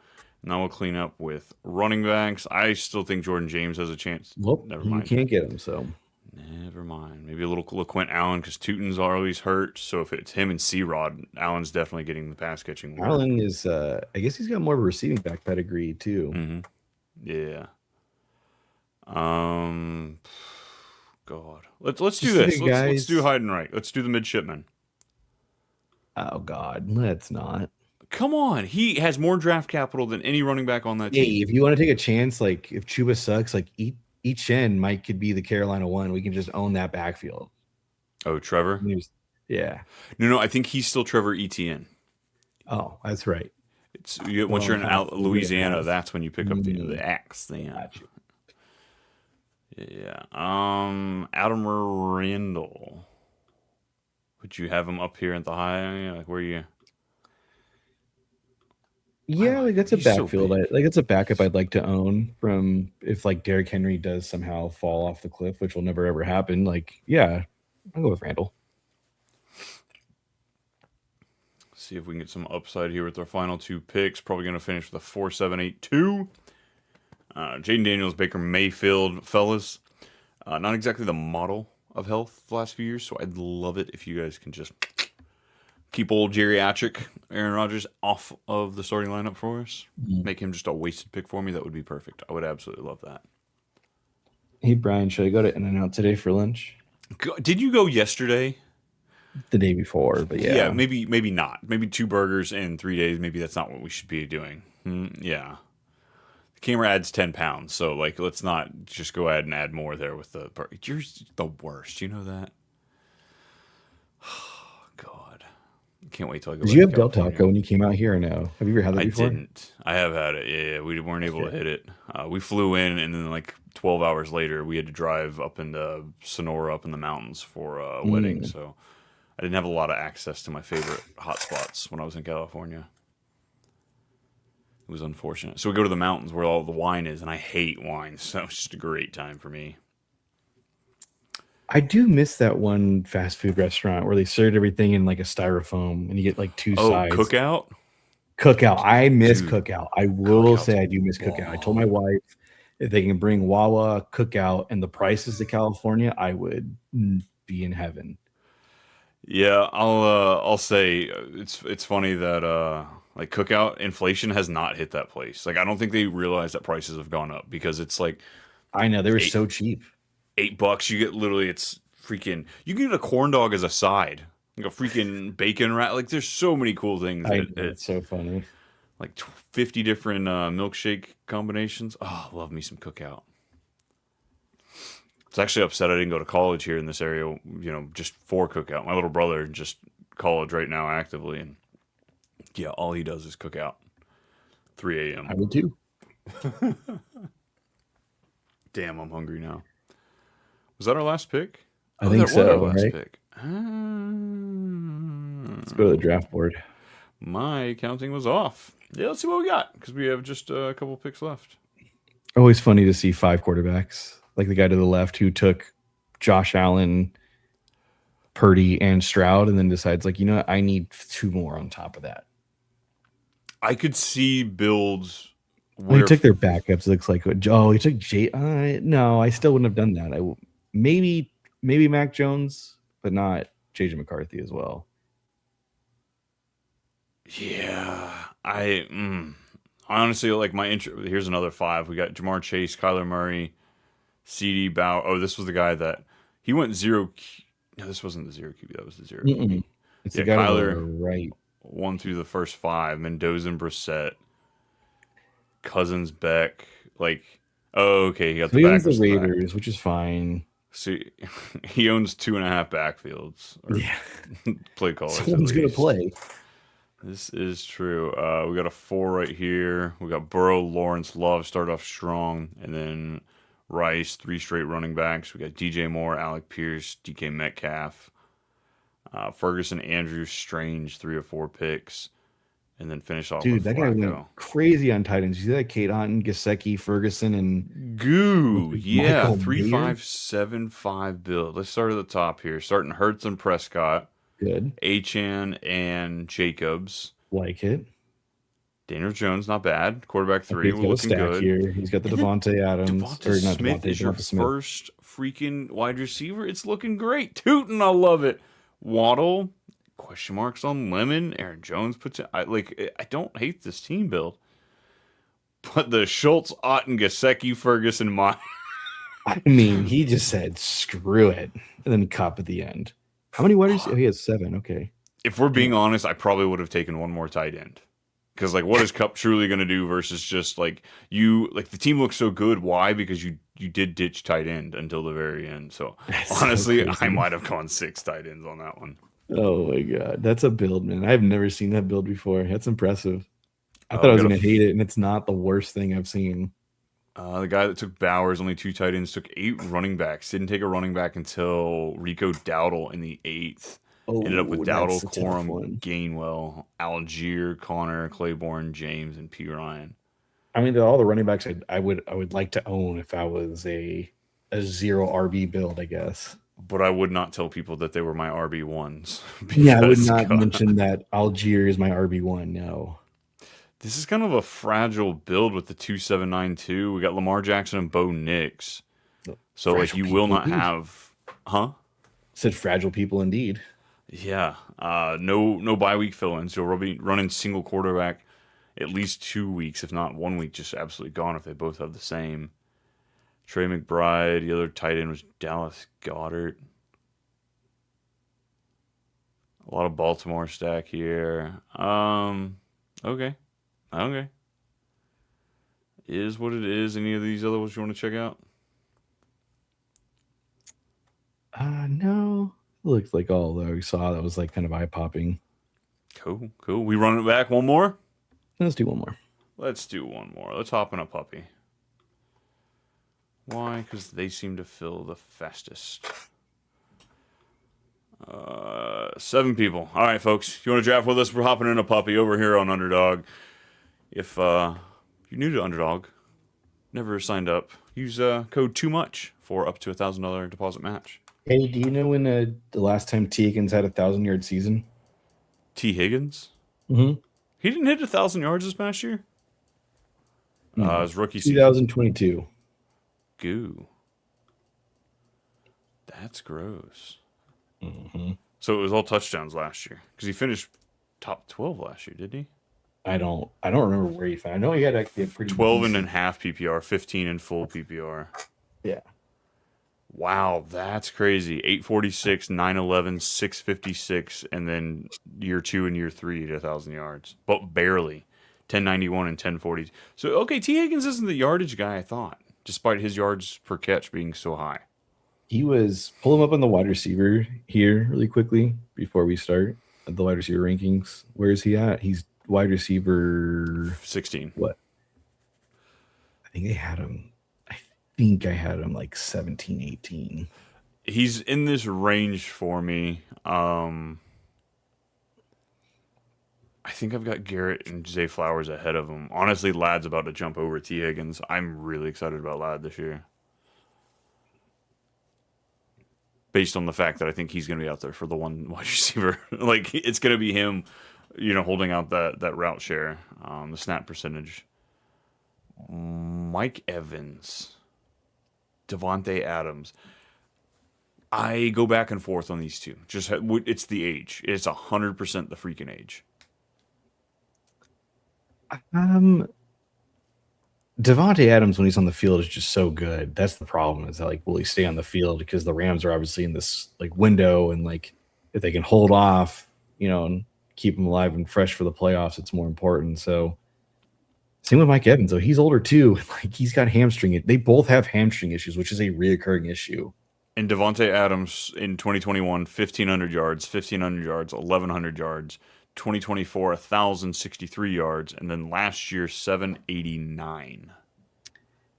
Now we'll clean up with running backs. I still think Jordan James has a chance. Well, Never you mind. can't get him. So Never mind. Maybe a little LaQuint Allen because Tootin's always hurt. So if it's him and C-Rod, Allen's definitely getting the pass catching work. Allen is. I guess he's got more of a receiving back pedigree too. Mm-hmm. Yeah. Um. God. Let's do Just this. the Let's do guys. hide and right. Let's do the midshipman. Oh God, let's not. Come on. He has more draft capital than any running back on that Hey, team. if you want to take a chance, like if Chuba sucks, like each Chen Mike could be the Carolina one. We can just own that backfield. Oh, Trevor? Yeah. No, I think he's still Trevor Etienne. Oh, that's right. Once you're in Louisiana, half. that's when you pick up the accent. Got you. Yeah. Adam Randall. Would you have him up here at the high? Like where you? Yeah, like that's a He's so backfield. big. Like it's a backup I'd like to own from if like Derrick Henry does somehow fall off the cliff, which will never ever happen. Like, yeah, I'll go with Randall. See if we can get some upside here with our final 2 picks. Probably going to finish with a 4-7-8-2. Jaden Daniels, Baker Mayfield, fellas. Not exactly the model of health the last few years, so I'd love it if you guys can just keep old geriatric Aaron Rodgers off of the starting lineup for us. Make him just a wasted pick for me. That would be perfect. I would absolutely love that. Hey Brian, should I go to In-N-Out today for lunch? Did you go yesterday? The day before, but yeah. Yeah, maybe not. Maybe 2 burgers in 3 days. Maybe that's not what we should be doing. Yeah. The camera adds 10 pounds, so like let's not just go ahead and add more there with the burger. You're the worst. You know that? Oh, God. Can't wait till I go Did back you to have Del California. Taco when you came out here or no? Have you ever had that I before? didn't. I have had it. Yeah, we weren't able to hit it. We flew in, and then like 12 hours later, we had to drive up into Sonora, up in the mountains for a wedding. So I didn't have a lot of access to my favorite hot spots when I was in California. It was unfortunate. So we go to the mountains where all the wine is, and I hate wine, so it's just a great time for me. I do miss that one fast food restaurant where they served everything in like a styrofoam and you get like 2 sides. Cookout? Cookout. I miss Cookout. I will say I do miss Cookout. I told my bomb. wife if they can bring Wawa, Cookout, and the prices to California, I would be in heaven. Yeah, I'll say it's funny that like Cookout inflation has not hit that place. Like I don't think they realize that prices have gone up because it's like I know they were so cheap. $8. You get literally it's freaking. You can get a corn dog as a side, like a freaking bacon wrap. Like there's so many cool things. It's so funny. Like 50 different milkshake combinations. Oh, love me some Cookout. It's actually upset I didn't go to college here in this area. You know, just for Cookout. My little brother just college right now actively, and yeah, all he does is Cookout. 3 a.m. I would too. Damn, I'm hungry now. Was that our last pick? I think that was our so. last Right? pick. Let's go to the draft board. My counting was off. Yeah, let's see what we got because we have just a couple picks left. Always funny to see 5 quarterbacks, like the guy to the left who took Josh Allen, Purdy, and Stroud, and then decides like, you know what? I need 2 more on top of that. I could see builds. Well, he took their backups. Looks like he took Jay. No, I still wouldn't have done that. Maybe Mac Jones, but not JJ McCarthy as well. Yeah, I honestly like my intro. Here's another 5. We got Jamar Chase, Kyler Murray, CD Bauer. Oh, this was the guy that he went 0. No, this wasn't the 0 QB. That was the 0 QB. It's the Yeah, guy on the Kyler right. won through the first five. Mendoza and Brissett, Cousins, Beck. Like, oh, okay, he got So the he owns the backups to the back. Raiders, which is fine. See, he owns 2.5 backfields, or Yeah. play callers at Someone's gonna least. play. This is true. We got a 4 right here. We got Burrow, Lawrence, Love start off strong, and then Rice, 3 straight running backs. We got DJ Moore, Alec Pierce, DK Metcalf, Ferguson, Andrews, Strange, 3 or 4 picks, and then finish off Dude, with that guy went Flacco. crazy on Titans. You see that? Kate Otten, Gesicki, Ferguson, and Goo, yeah, Michael 3.575 build. Let's start at the top here. Starting Hurts and Prescott, Good. Achan and Jacobs. Like it. Daniel Jones, not bad. Quarterback 3, He's we're got a looking stack good. here. He's got the Devontae Adams. Devonta Or not Smith Devontae, is your Devonta Smith. first freaking wide receiver. It's looking great. Tootin', I love it. Waddle, question marks on Lemon. Aaron Jones puts it. I don't hate this team build. But the Schultz, Otten, Gesicki, Ferguson, I mean, he just said, screw it. And then Cup at the end. How many wide receivers? Oh, he has 7. Okay. If we're being honest, I probably would have taken one more tight end. Because what is Cup truly going to do versus just the team looks so good? Why? Because you did ditch tight end until the very end. So That's honestly, so I might have gone 6 tight ends on that one. Oh my god, that's a build, man. I've never seen that build before. That's impressive. I thought I was going to hate it, and it's not the worst thing I've seen. The guy that took Bowers, only 2 tight ends, took 8 running backs. Didn't take a running back until Rico Dowdle in the 8th. Ended up with Dowdle, Corum, Gainwell, Algier, Connor, Claiborne, James, and P. Ryan. I mean, all the running backs I would like to own if I was a 0 RB build, I guess. But I would not tell people that they were my RB1s. Yeah, I would not mention that Algier is my RB1. No. This is kind of a fragile build with the 2792. We got Lamar Jackson and Bo Nix. So you will not have, Said fragile people indeed. Yeah. No bye week fill-ins. You'll be running single quarterback at least 2 weeks, if not 1 week, just absolutely gone if they both have the same. Trey McBride, the other tight end was Dallas Goedert. A lot of Baltimore stack here. Okay. Is what it is. Any of these other ones you want to check out? No. Looks like all that we saw that was kind of eye-popping. Cool. We run it back one more? Let's do one more. Let's hop in a puppy. Why? Because they seem to fill the fastest. 7 people. All right, folks. If you want to draft with us, we're hopping in a puppy over here on Underdog. If you're new to Underdog, never signed up, use code TOOMUCH for up to $1,000 deposit match. Hey, do you know when the last time T. Higgins had a 1,000-yard season? T. Higgins? Mm-hmm. He didn't hit 1,000 yards this past year? His rookie season. 2022. Goo. That's gross. Mm-hmm. So it was all touchdowns last year because he finished top 12 last year, didn't he? I don't remember where he found. I know he had actually a pretty 12 and a half PPR, 15 in full PPR. Yeah. Wow, that's crazy. 846, 911, 656, and then year 2 and year 3 to 1,000 yards, but barely. 1091 and 1040. So okay, T. Higgins isn't the yardage guy I thought, despite his yards per catch being so high. He was pull him up on the wide receiver here really quickly before we start the wide receiver rankings. Where is he at? He's wide receiver 16. What? I think I had him 17, 18. He's in this range for me. I think I've got Garrett and Zay Flowers ahead of him. Honestly, Ladd's about to jump over T. Higgins. I'm really excited about Ladd this year. Based on the fact that I think he's going to be out there for the one wide receiver. It's going to be him, holding out that route share, the snap percentage. Mike Evans, Devontae Adams. I go back and forth on these two. It's the age. It's 100% the freaking age. Devontae Adams, when he's on the field, is just so good. That's the problem. Is that will he stay on the field? Because the Rams are obviously in this window, and if they can hold off and keep him alive and fresh for the playoffs. It's more important. So same with Mike Evans, though. He's older too. Like he's got hamstring. They both have hamstring issues, which is a reoccurring issue. And Devontae Adams in 2021, 1,500 yards, 1,500 yards, 1,100 yards. 2024, 1,063 yards, and then last year 789.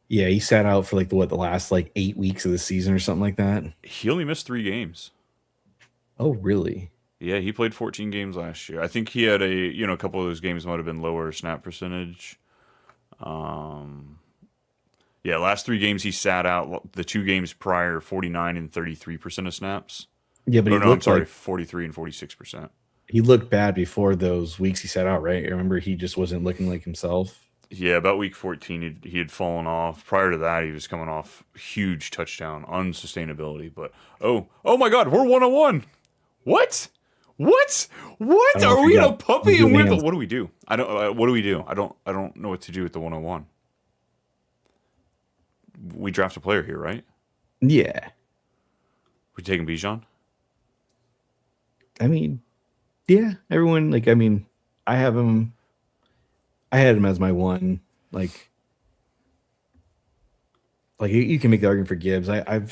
Yeah, he sat out for the last 8 weeks of the season or something like that. He only missed 3 games. Oh, really? Yeah, he played 14 games last year. I think he had a couple of those games might have been lower snap percentage. Yeah, last 3 games he sat out. The 2 games prior, 49 and 33% of snaps. Yeah, but I'm sorry, 43 and 46%. He looked bad before those weeks he sat out, right? I remember he just wasn't looking like himself. Yeah, about week 14, he had fallen off. Prior to that, he was coming off huge touchdown, unsustainability. But, oh my God, we're 101. What? Are we in a puppy? And what do we do? I don't. What do we do? I don't know what to do with the 101. We draft a player here, right? Yeah. We taking Bijan? I mean, yeah. Everyone I have him. I had him as my one. You can make the argument for Gibbs. I've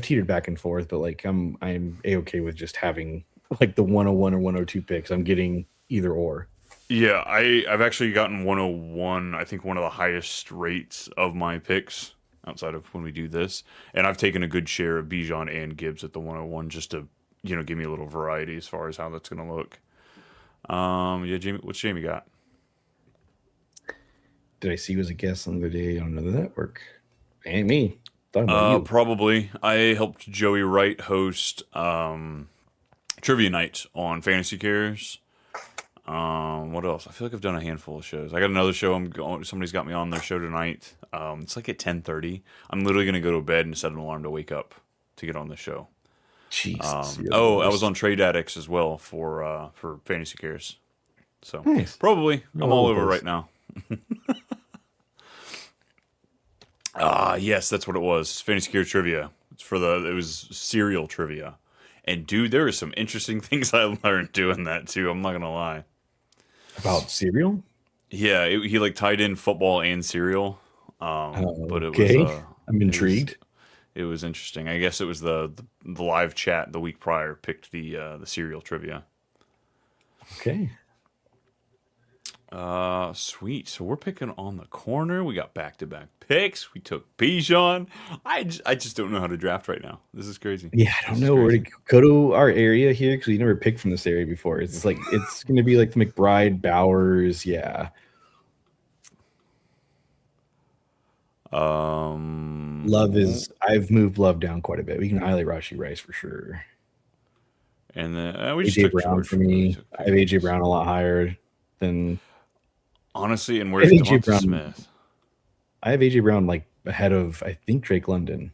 teetered back and forth, but I'm A-okay with just having the 101 or 102 picks. I'm getting either or. Yeah, I've actually gotten 101. I think one of the highest rates of my picks outside of when we do this, and I've taken a good share of Bijan and Gibbs at the 101 just to give me a little variety as far as how that's going to look. Yeah, Jamie, what's Jamie got? Did I see you as a guest on the other day on another network? Ain't me. Talking about you. Probably. I helped Joey Wright host Trivia Night on Fantasy Cares. What else? I feel like I've done a handful of shows. I got another show. Somebody's got me on their show tonight. It's at 10:30. I'm literally going to go to bed and set an alarm to wake up to get on the show. Jesus. I was on Trade Addicts as well for Fantasy Cares. So nice. Probably I'm all over right now. Yes, that's what it was. Fantasy Cares trivia. It was cereal trivia. And dude, there are some interesting things I learned doing that too. I'm not gonna lie. About cereal? Yeah, he tied in football and cereal. But it was. I'm intrigued. It was interesting. I guess it was the live chat the week prior picked the cereal trivia. Okay. Sweet. So we're picking on the corner. We got back-to-back picks. We took Bijan. I just don't know how to draft right now. This is crazy. Yeah, I don't know where to go to our area here because we never picked from this area before. It's it's going to be the McBride, Bowers. Yeah. Love is. I've moved Love down quite a bit. We can highlight Rashee Rice for sure. And then we just AJ took Brown George for me. I have AJ Brown a lot higher than. Honestly, and where's Devonta Smith? I have AJ Brown ahead of I think Drake London.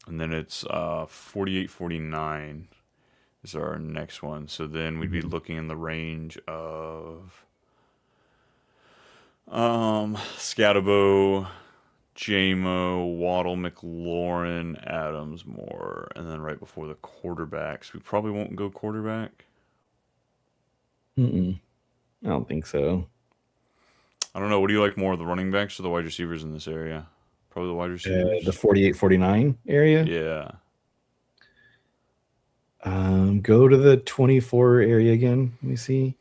And then it's 48-49 is our next one. So then we'd be looking in the range of Scatabo, J-Mo, Waddle, McLaurin, Adams, Moore, and then right before the quarterbacks, we probably won't go quarterback. I don't think so. I don't know. What do you like more, the running backs or the wide receivers in this area? Probably the wide receivers. The 48-49 area? Yeah. Go to the 24 area again. Let me see.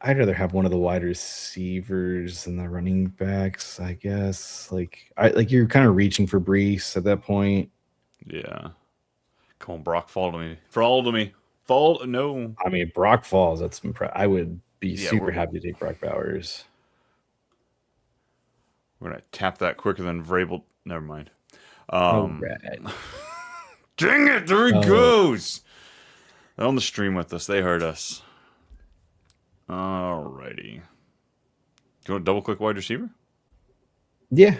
I'd rather have one of the wide receivers than the running backs, I guess. You're kind of reaching for Brees at that point. Yeah. Come on, Brock, fall to me. No. I mean, Brock falls. That's I would be super happy to take Brock Bowers. We're going to tap that quicker than Vrabel. Never mind. Right. Dang it, there he goes. They're on the stream with us. They heard us. Alrighty. Do you want to double click wide receiver? Yeah.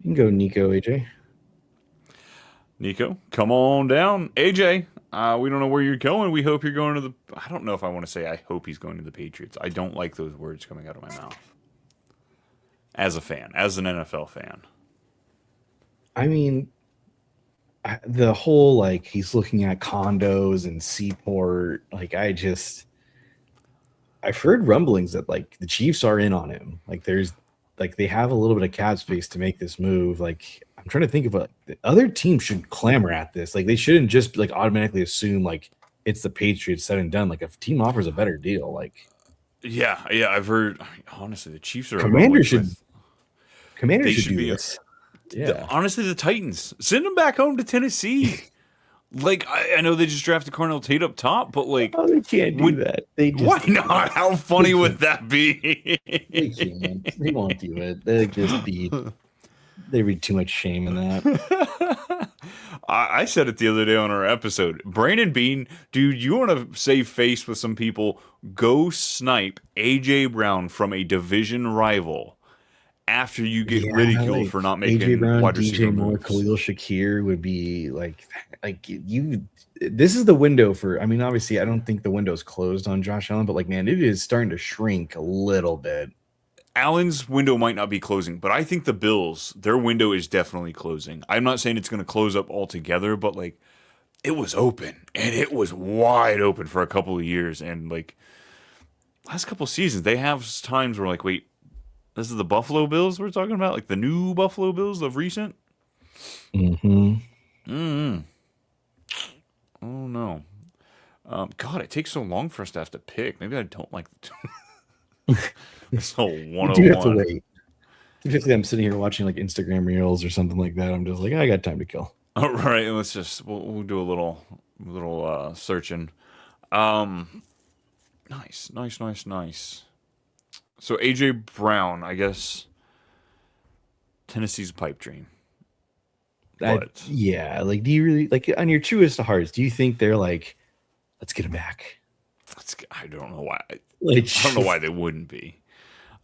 You can go Nico, AJ. Nico, come on down. AJ, we don't know where you're going. We hope you're going to the... I don't know if I want to say I hope he's going to the Patriots. I don't like those words coming out of my mouth. As a fan. As an NFL fan. I mean, the whole like he's looking at condos and Seaport. Like I've heard rumblings that like the Chiefs are in on him. Like there's like they have a little bit of cap space to make this move. Like I'm trying to think of what the other teams should clamor at this. Like they shouldn't just like automatically assume like it's the Patriots said and done. Like if a team offers a better deal, like yeah, I've heard. honestly, the Chiefs are Commander rumblings should with. Commander They should should do be. this. Yeah. Honestly, the Titans send them back home to Tennessee. Like I know they just drafted Cornell Tate up top, but like, Oh, they can't do that. They just why not? How funny would that be? they can't. They won't do it. They read too much shame in that. I said it the other day on our episode. Brandon Bean, dude, you want to save face with some people? Go snipe AJ Brown from a division rival after you get ridiculed like for not AJ making Brown, wide DJ receiver Moore, moves. Khalil Shakir would be like you. This is the window for. I mean, obviously, I don't think the window's closed on Josh Allen, but like, man, it is starting to shrink a little bit. Allen's window might not be closing, but I think the Bills, their window is definitely closing. I'm not saying it's going to close up altogether, but like it was open and it was wide open for a couple of years. And like last couple of seasons, they have times where like, wait, this is the Buffalo Bills we're talking about, like the new Buffalo Bills of recent. Mm-hmm. Oh no, God, it takes so long for us to have to pick. Maybe I don't like this whole 101. You do have to wait. Usually, I'm sitting here watching like Instagram reels or something like that. I'm just like, I got time to kill. All right, let's just we'll do a little searching. Nice. So AJ Brown, I guess Tennessee's pipe dream. But Yeah, like, do you really like on your truest of hearts? Do you think they're like, let's get him back? I don't know why. Like, I don't know why they wouldn't be.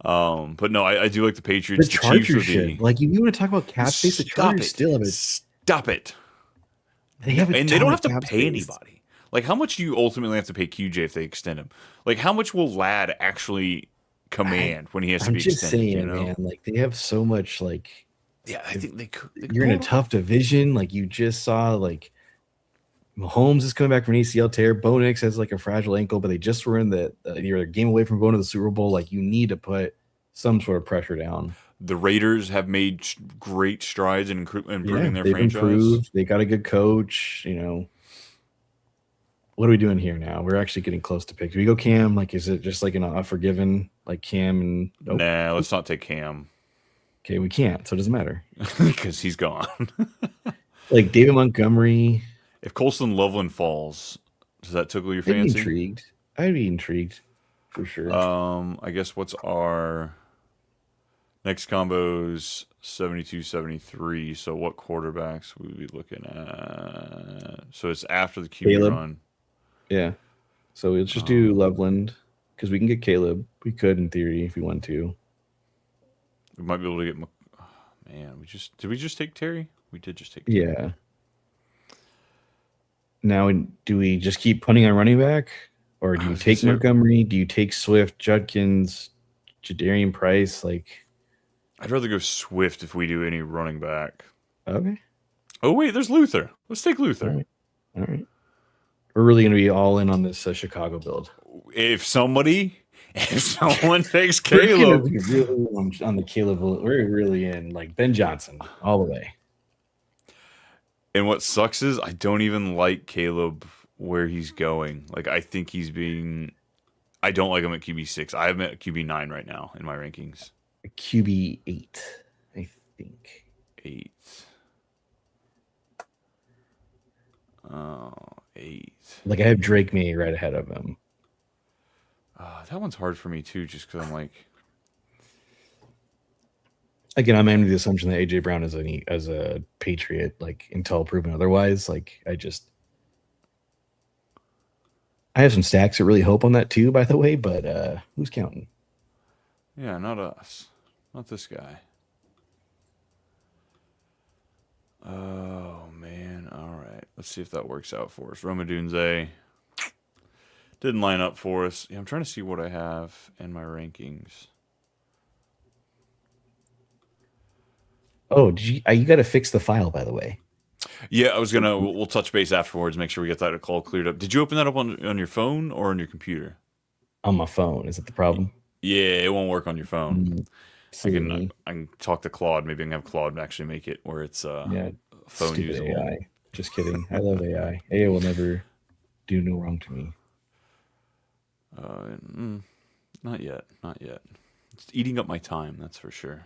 But no, I do like the Patriots. The Chargers Chiefs would should. be. Like, if you want to talk about cap space, the Chargers still have it. Stop it. They have And they don't have to pay anybody. Like, how much do you ultimately have to pay QJ if they extend him? Like, how much will Ladd actually command when he has to be extended? I'm just saying, you know? man. Like, they have so much. Like, yeah, I think they could. You're in a tough division. Like, you just saw, like, Mahomes is coming back from an ACL tear. Bo Nix has like a fragile ankle, but they just were in you're a game away from going to the Super Bowl. Like, you need to put some sort of pressure down. The Raiders have made great strides in improving their franchise. Improved. They got a good coach. You know, what are we doing here now? We're actually getting close to pick. Do we go Cam? Like, is it just like an Unforgiven, like Cam and nope. Nah, let's not take Cam. Okay, we can't, so it doesn't matter because he's gone. Like David Montgomery. If Colston Loveland falls, does that tickle your fancy? I'd be intrigued for sure. I guess what's our next combos 72-73. So what quarterbacks would we be looking at? So it's after the QB run. Yeah. So let's just do Loveland because we can get Caleb. We could, in theory, if we want to. We might be able to get. Man, did we just take Terry? We did just take Terry. Yeah. Now, do we just keep punting on running back, or do you take Montgomery? Do you take Swift, Judkins, Jadarian Price? Like, I'd rather go Swift if we do any running back. Okay. Oh wait, there's Luther. Let's take Luther. All right. We're really going to be all in on this Chicago build. If someone takes Caleb, really on the Caleb, we're really in like Ben Johnson all the way. And what sucks is I don't even like Caleb where he's going. Like, I think I don't like him at QB6. I have him at QB9 right now in my rankings. QB8, I think. 8. Oh, 8. Like, I have Drake May right ahead of him. That one's hard for me too, just because I'm like. Again, I'm under the assumption that AJ Brown is a Patriot, like until proven otherwise. Like, I have some stacks that really hope on that too, by the way. But who's counting? Yeah, not us, not this guy. Oh man! All right, let's see if that works out for us. Roma Dunze didn't line up for us. Yeah, I'm trying to see what I have in my rankings. Oh, you got to fix the file, by the way. Yeah, I was gonna. We'll touch base afterwards. Make sure we get that call cleared up. Did you open that up on your phone or on your computer? On my phone. Is it the problem? Yeah, it won't work on your phone. I can Silly. I can talk to Claude. Maybe I can have Claude actually make it where it's Yeah, phone stupid usable. AI. Just kidding. I love AI. AI will never do no wrong to me. Not yet. Not yet. It's eating up my time. That's for sure.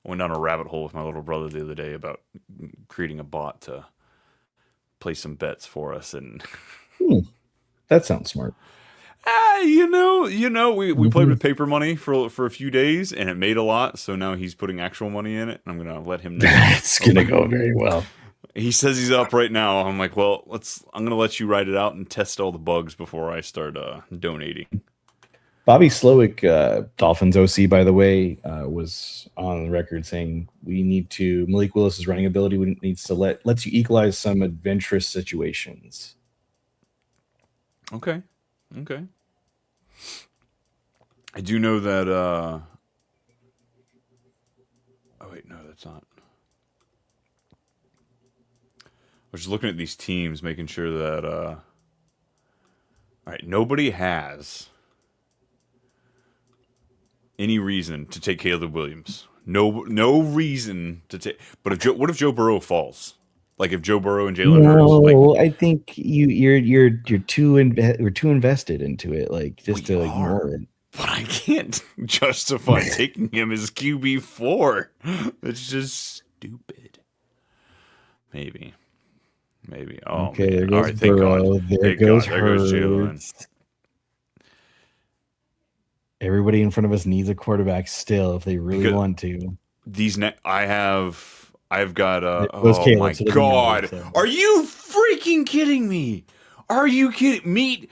I went down a rabbit hole with my little brother the other day about creating a bot to play some bets for us, and Hmm, that sounds smart. we played with paper money for a few days, and it made a lot. So now he's putting actual money in it, and I'm gonna let him know. That's gonna go very well. He says he's up right now. I'm like, well, I'm gonna let you write it out and test all the bugs before I start donating. Bobby Slowick, Dolphins OC, by the way, was on the record saying Malik Willis's running ability needs to lets you equalize some adventurous situations. Okay. I do know that. Oh wait, no, that's not. I was just looking at these teams, making sure that. All right, nobody has any reason to take Caleb Williams. No reason to take. But what if Joe Burrow falls? Like if Joe Burrow and Jalen Hurts. No, I think you're too invested into it, like just to ignore it. But I can't justify taking him as QB4. It's just stupid. Maybe. Oh Okay, man! there All goes right, thank Burrow. God. There Thank goes God. There goes Jalen. Hurts. Everybody in front of us needs a quarterback still if they really want to. I've got Goes oh Caleb, my so it doesn't matter, God. so. Are you freaking kidding me? Are you kidding meat?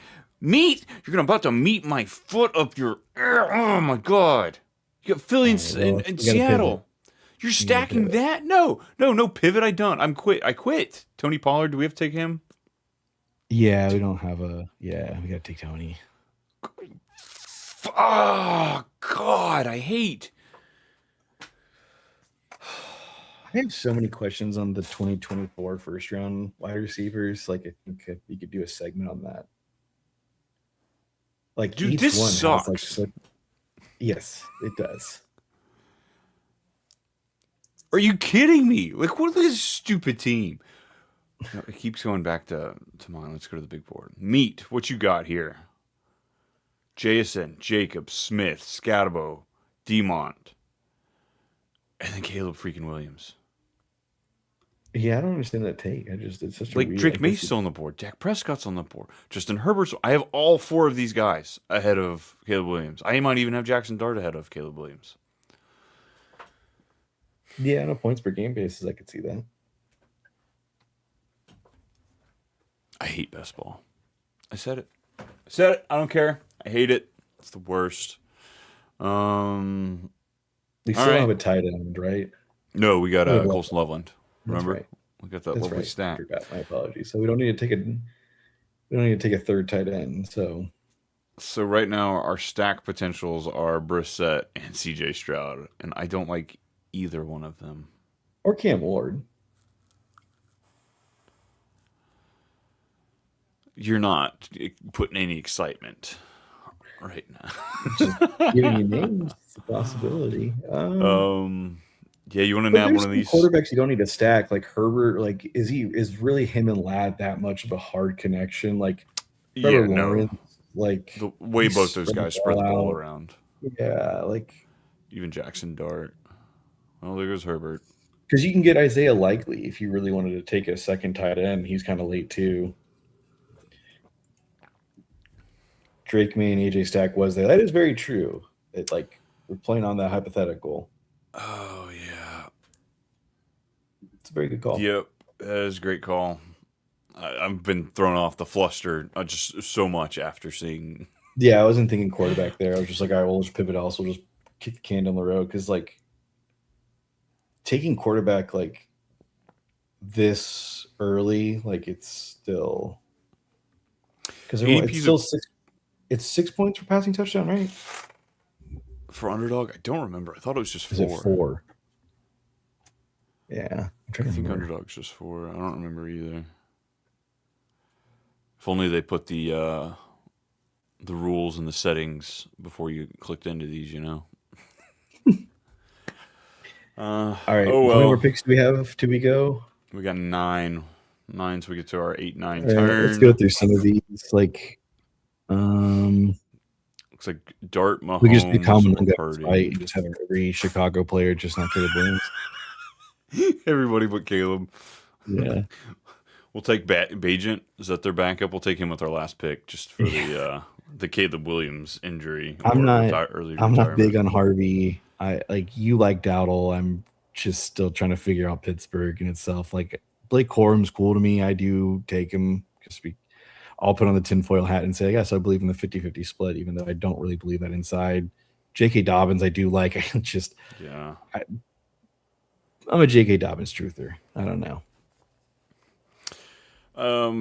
You're about to meet my foot up your oh my God. You got Philly and Seattle. You're stacking that? No pivot. I quit. Tony Pollard, do we have to take him? Yeah, we don't have we gotta take Tony. Oh God, I hate. I have so many questions on the 2024 first round wide receivers. Like, I think you could do a segment on that. Like, dude, each this one sucks. has like, yes, it does. Are you kidding me? Like, what is this stupid team? No, it keeps going back to mine. Let's go to the big board. Meat, what you got here? Jason, Jacob, Smith, Scatabo, Demont, and then Caleb freaking Williams. Yeah, I don't understand that take. It's such a like weird, Drake May's still on the board. Dak Prescott's on the board. Justin Herbert's. I have all four of these guys ahead of Caleb Williams. I might even have Jackson Dart ahead of Caleb Williams. Yeah, on a points per game basis, I could see that. I hate best ball. I said it. I don't care. I hate it. It's the worst. We still have a tight end, right? No, we got Colson Loveland. Remember? Right. We got that lovely stack. My apologies. So we don't need to take a third tight end. So right now our stack potentials are Brissett and CJ Stroud, and I don't like either one of them. Or Cam Ward. You're not putting any excitement right now. Just giving you names. It's a possibility. Yeah, you want to nab one of these quarterbacks you don't need to stack, like Herbert. Like, is really him and Ladd that much of a hard connection? Like, Trevor Lawrence, like the way both those guys spread the ball around. Yeah, like even Jackson Dart. Well, there goes Herbert. Because you can get Isaiah Likely if you really wanted to take a second tight end. He's kind of late too. Drake May and AJ Stack was there. That is very true. It's like we're playing on that hypothetical. Oh yeah, it's a very good call. Yep, that is a great call. I've been thrown off the fluster just so much after seeing. Yeah, I wasn't thinking quarterback there. I was just like, all right, we'll just pivot. Also, just kick the can down the road because like taking quarterback like this early, like it's still because it's still It's 6 points for passing touchdown, right? For Underdog, I don't remember. I thought it was just 4. Is it 4? Yeah, I think Underdog's just 4. I don't remember either. If only they put the rules and the settings before you clicked into these, you know. All right. Oh How many more well. picks do we have till we go? We got 9. 9, so we get to our 8, 9 All right, let's turn. go through some of these. Like, looks like Dart, we can just be Mahomes, common or and go Purdy. fight and just have every Chicago player just not Caleb Williams. Everybody but Caleb. Yeah. We'll take Bajent. Is that their backup? We'll take him with our last pick, just for the Caleb Williams injury or I'm not early I'm not big retirement. on Harvey. I like you like Dowdle. I'm just still trying to figure out Pittsburgh in itself. Like Blake Corum's cool to me. I do take him because I'll put on the tinfoil hat and say, yes, I believe in the 50-50 split, even though I don't really believe that inside. J.K. Dobbins, I do like. I just I'm a J.K. Dobbins truther. I don't know.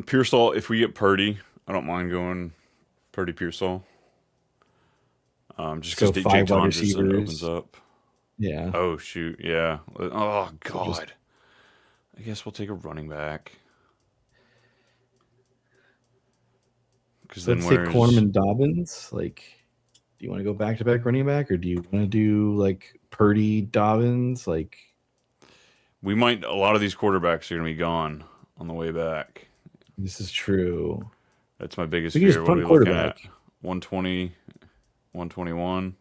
Pearsall, if we get Purdy, I don't mind going Purdy Pearsall. Just because So Jake 5 wide Tonderson opens receivers. up. Yeah. Oh shoot, yeah. Oh god. So I guess we'll take a running back. Because then let's take Corm and Dobbins. Like, do you want to go back to back running back, or do you want to do like Purdy Dobbins? Like, we might. A lot of these quarterbacks are going to be gone on the way back. this is true. That's my biggest We can fear. just What are punt we looking quarterback. at? 120, 121.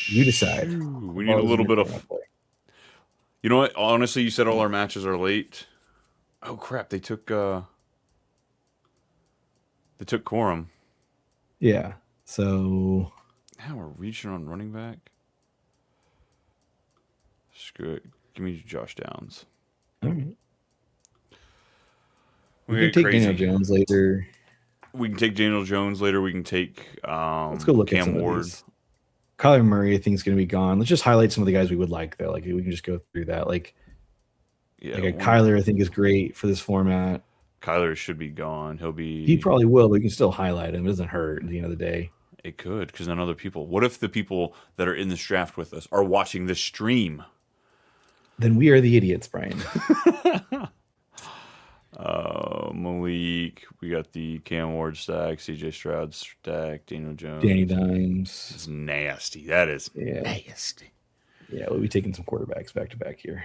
You decide. We need a little bit of. You know what? Honestly, you said all our matches are late. Oh crap! They took Corum. Yeah. So now we're reaching on running back. Screw it. Give me Josh Downs. All right. We can take Daniel Jones later. We can take Daniel Jones later. We can take let's go look Cam at some Ward. Of these. Kyler Murray, I think, is going to be gone. Let's just highlight some of the guys we would like, though. Like, we can just go through that. Like Kyler, I think, is great for this format. Kyler should be gone. He probably will, but you can still highlight him. It doesn't hurt at the end of the day. It could, because then other people. What if the people that are in this draft with us are watching this stream? Then we are the idiots, Brian. Malik, we got the Cam Ward stack, CJ Stroud stack, Daniel Jones, Danny Dimes. It's nasty. That is nasty. Yeah, we'll be taking some quarterbacks back to back here.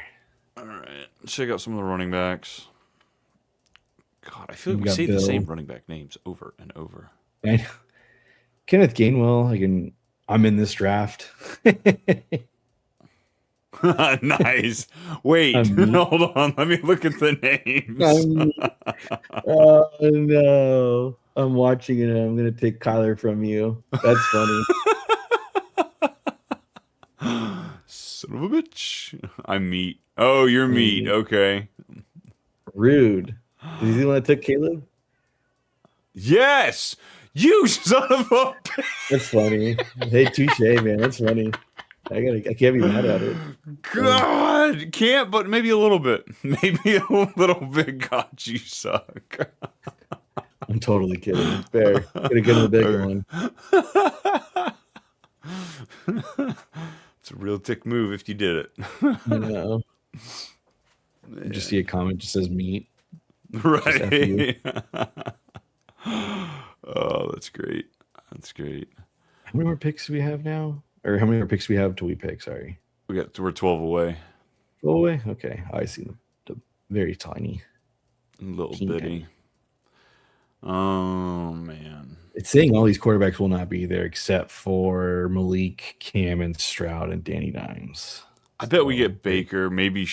All right, let's check out some of the running backs. God, I feel like we say the same running back names over and over. I know. Kenneth Gainwell. I'm in this draft. Nice. Wait, hold on. Let me look at the names. Oh no! I'm watching it. And I'm gonna take Kyler from you. That's funny. Son of a bitch. I'm meat. Oh, you're meat. Okay. Rude. Did you want to take Caleb? Yes. You son of a bitch. That's funny. Hey, touche, man. That's funny. I can't be mad at it. God, can't, but maybe a little bit. Maybe a little bit. God, you suck. I'm totally kidding. It's fair. Gotta get in the big one. It's a real tick move if you did it. I know. You just see a comment that says meat. Right. Oh, that's great. That's great. How many more picks do we have now? Or how many more picks do we have till we pick? Sorry. We're 12 away. 12 away? Okay. I see them. Very tiny. Little bitty. Oh, man. It's saying all these quarterbacks will not be there except for Malik, Cam, and Stroud, and Danny Dimes. I bet we get Baker. Maybe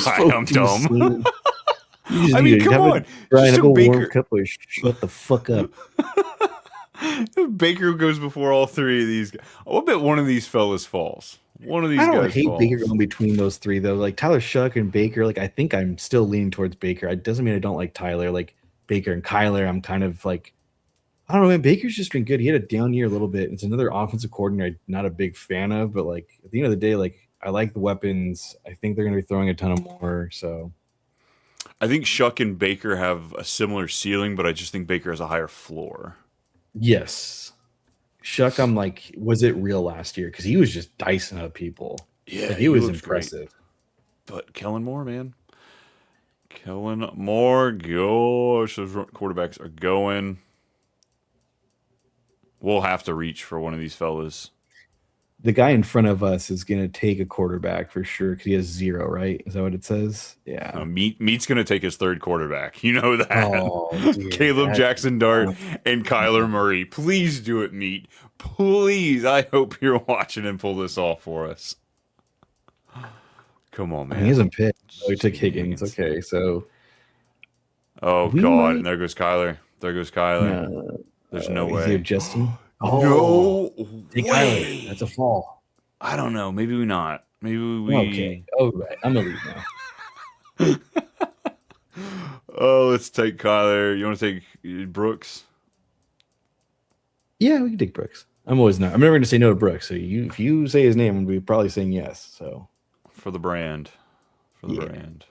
I'm dumb. I mean, come on. Brian, a warm cup or shut the fuck up. Baker goes before all three of these guys. I bet one of these fellas falls. One of these guys I hate falls. Baker going between those three, though. Like Tyler Shuck and Baker, like I think I'm still leaning towards Baker. It doesn't mean I don't like Tyler. Like Baker and Kyler, I'm kind of like, I don't know, man. Baker's just been good. He had a down year a little bit. It's another offensive coordinator I'm not a big fan of, but like at the end of the day, like I like the weapons. I think they're going to be throwing a ton of more. So I think Shuck and Baker have a similar ceiling, but I just think Baker has a higher floor. Yes. Shuck, I'm like, was it real last year? Because he was just dicing up people. Yeah, Like, he it was looks great. impressive. But Kellen Moore, man. Kellen Moore, gosh, those quarterbacks are going. We'll have to reach for one of these fellas. The guy in front of us is going to take a quarterback for sure because he has 0, right? Is that what it says? Yeah. Meat's going to take his third quarterback. You know that. Oh, dude, Caleb Jackson Dart and Kyler Murray. Please do it, Meat. Please. I hope you're watching and pull this off for us. Come on, man. He hasn't picked. Oh, he took Higgins. Okay, so. Oh, God. And there goes Kyler. There goes Kyler. No. There's no way. Justin? Oh, no take way. Kyler. That's a fall. I don't know. Maybe we not. Maybe we. Okay. Oh, right. I'm going to leave now. Oh, let's take Kyler. You want to take Brooks? Yeah, we can take Brooks. I'm always not. I'm never going to say no to Brooks. So if you say his name, we'll be probably saying yes. So for the brand. Brand.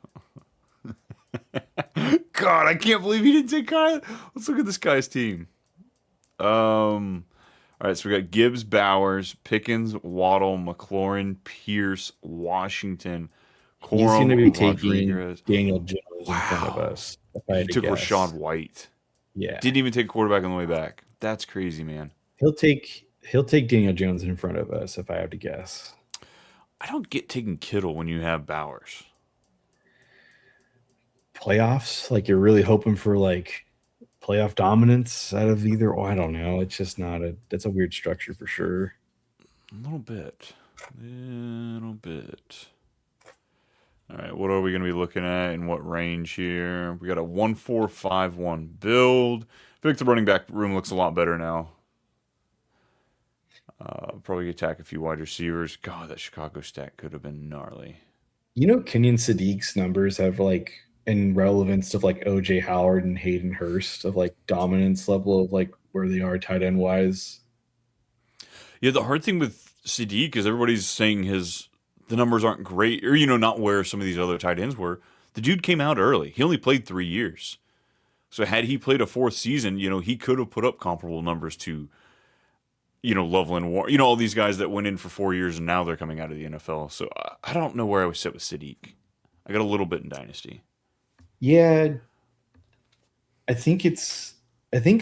God, I can't believe he didn't take Kyler. Let's look at this guy's team. All right, so we got Gibbs, Bowers, Pickens, Waddle, McLaurin, Pierce, Washington, Corum, he's going to be taking Rodriguez. Daniel Jones in front of us. He took Rashad White. Yeah, didn't even take a quarterback on the way back. That's crazy, man. He'll take Daniel Jones in front of us if I have to guess. I don't get taking Kittle when you have Bowers. Playoffs, like you're really hoping for like playoff dominance out of either. Oh, I don't know. It's just not that's a weird structure for sure. A little bit. All right, what are we going to be looking at in what range here? We got a 1-4-5-1 build. I feel like the running back room looks a lot better now. Probably attack a few wide receivers. God, that Chicago stack could have been gnarly. You know, Kenyon Sadiq's numbers have like in relevance of like OJ Howard and Hayden Hurst of like dominance level of like where they are tight end wise. Yeah, the hard thing with Sadiq is everybody's saying the numbers aren't great, or not where some of these other tight ends were. The dude came out early. He only played 3 years. So had he played a 4th season, he could have put up comparable numbers to Loveland War, all these guys that went in for 4 years and now they're coming out of the NFL. So I don't know where I would sit with Sadiq. I got a little bit in Dynasty. Yeah. I think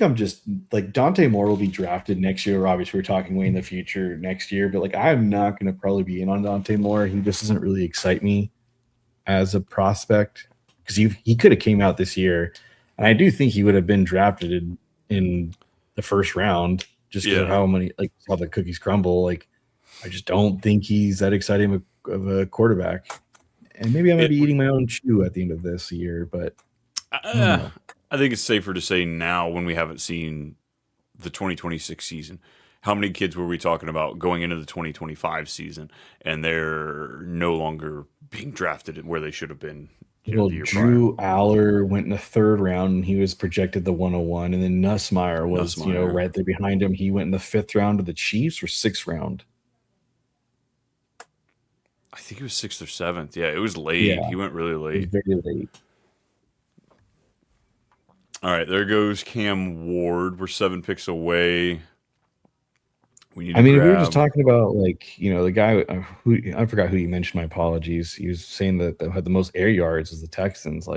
I'm just like Dante Moore will be drafted next year. Obviously, we're talking way in the future next year, but like I'm not going to probably be in on Dante Moore. He just doesn't really excite me as a prospect because he could have came out this year, and I do think he would have been drafted in the first round just because of how the cookies crumble. Like I just don't think he's that exciting of a quarterback, and maybe I might be eating my own shoe at the end of this year, but. I think it's safer to say now when we haven't seen the 2026 season. How many kids were we talking about going into the 2025 season and they're no longer being drafted where they should have been? Well, Drew Aller went in the 3rd round and he was projected the 101, and then Nussmeier was right there behind him. He went in the 5th round to the Chiefs or 6th round. I think it was 6th or 7th. Yeah, it was late. Yeah, he went really late. It was very late. All right, there goes Cam Ward. We're 7 picks away. We need. We were just talking about the guy who I forgot who you mentioned. My apologies. He was saying that had the most air yards was the Texans.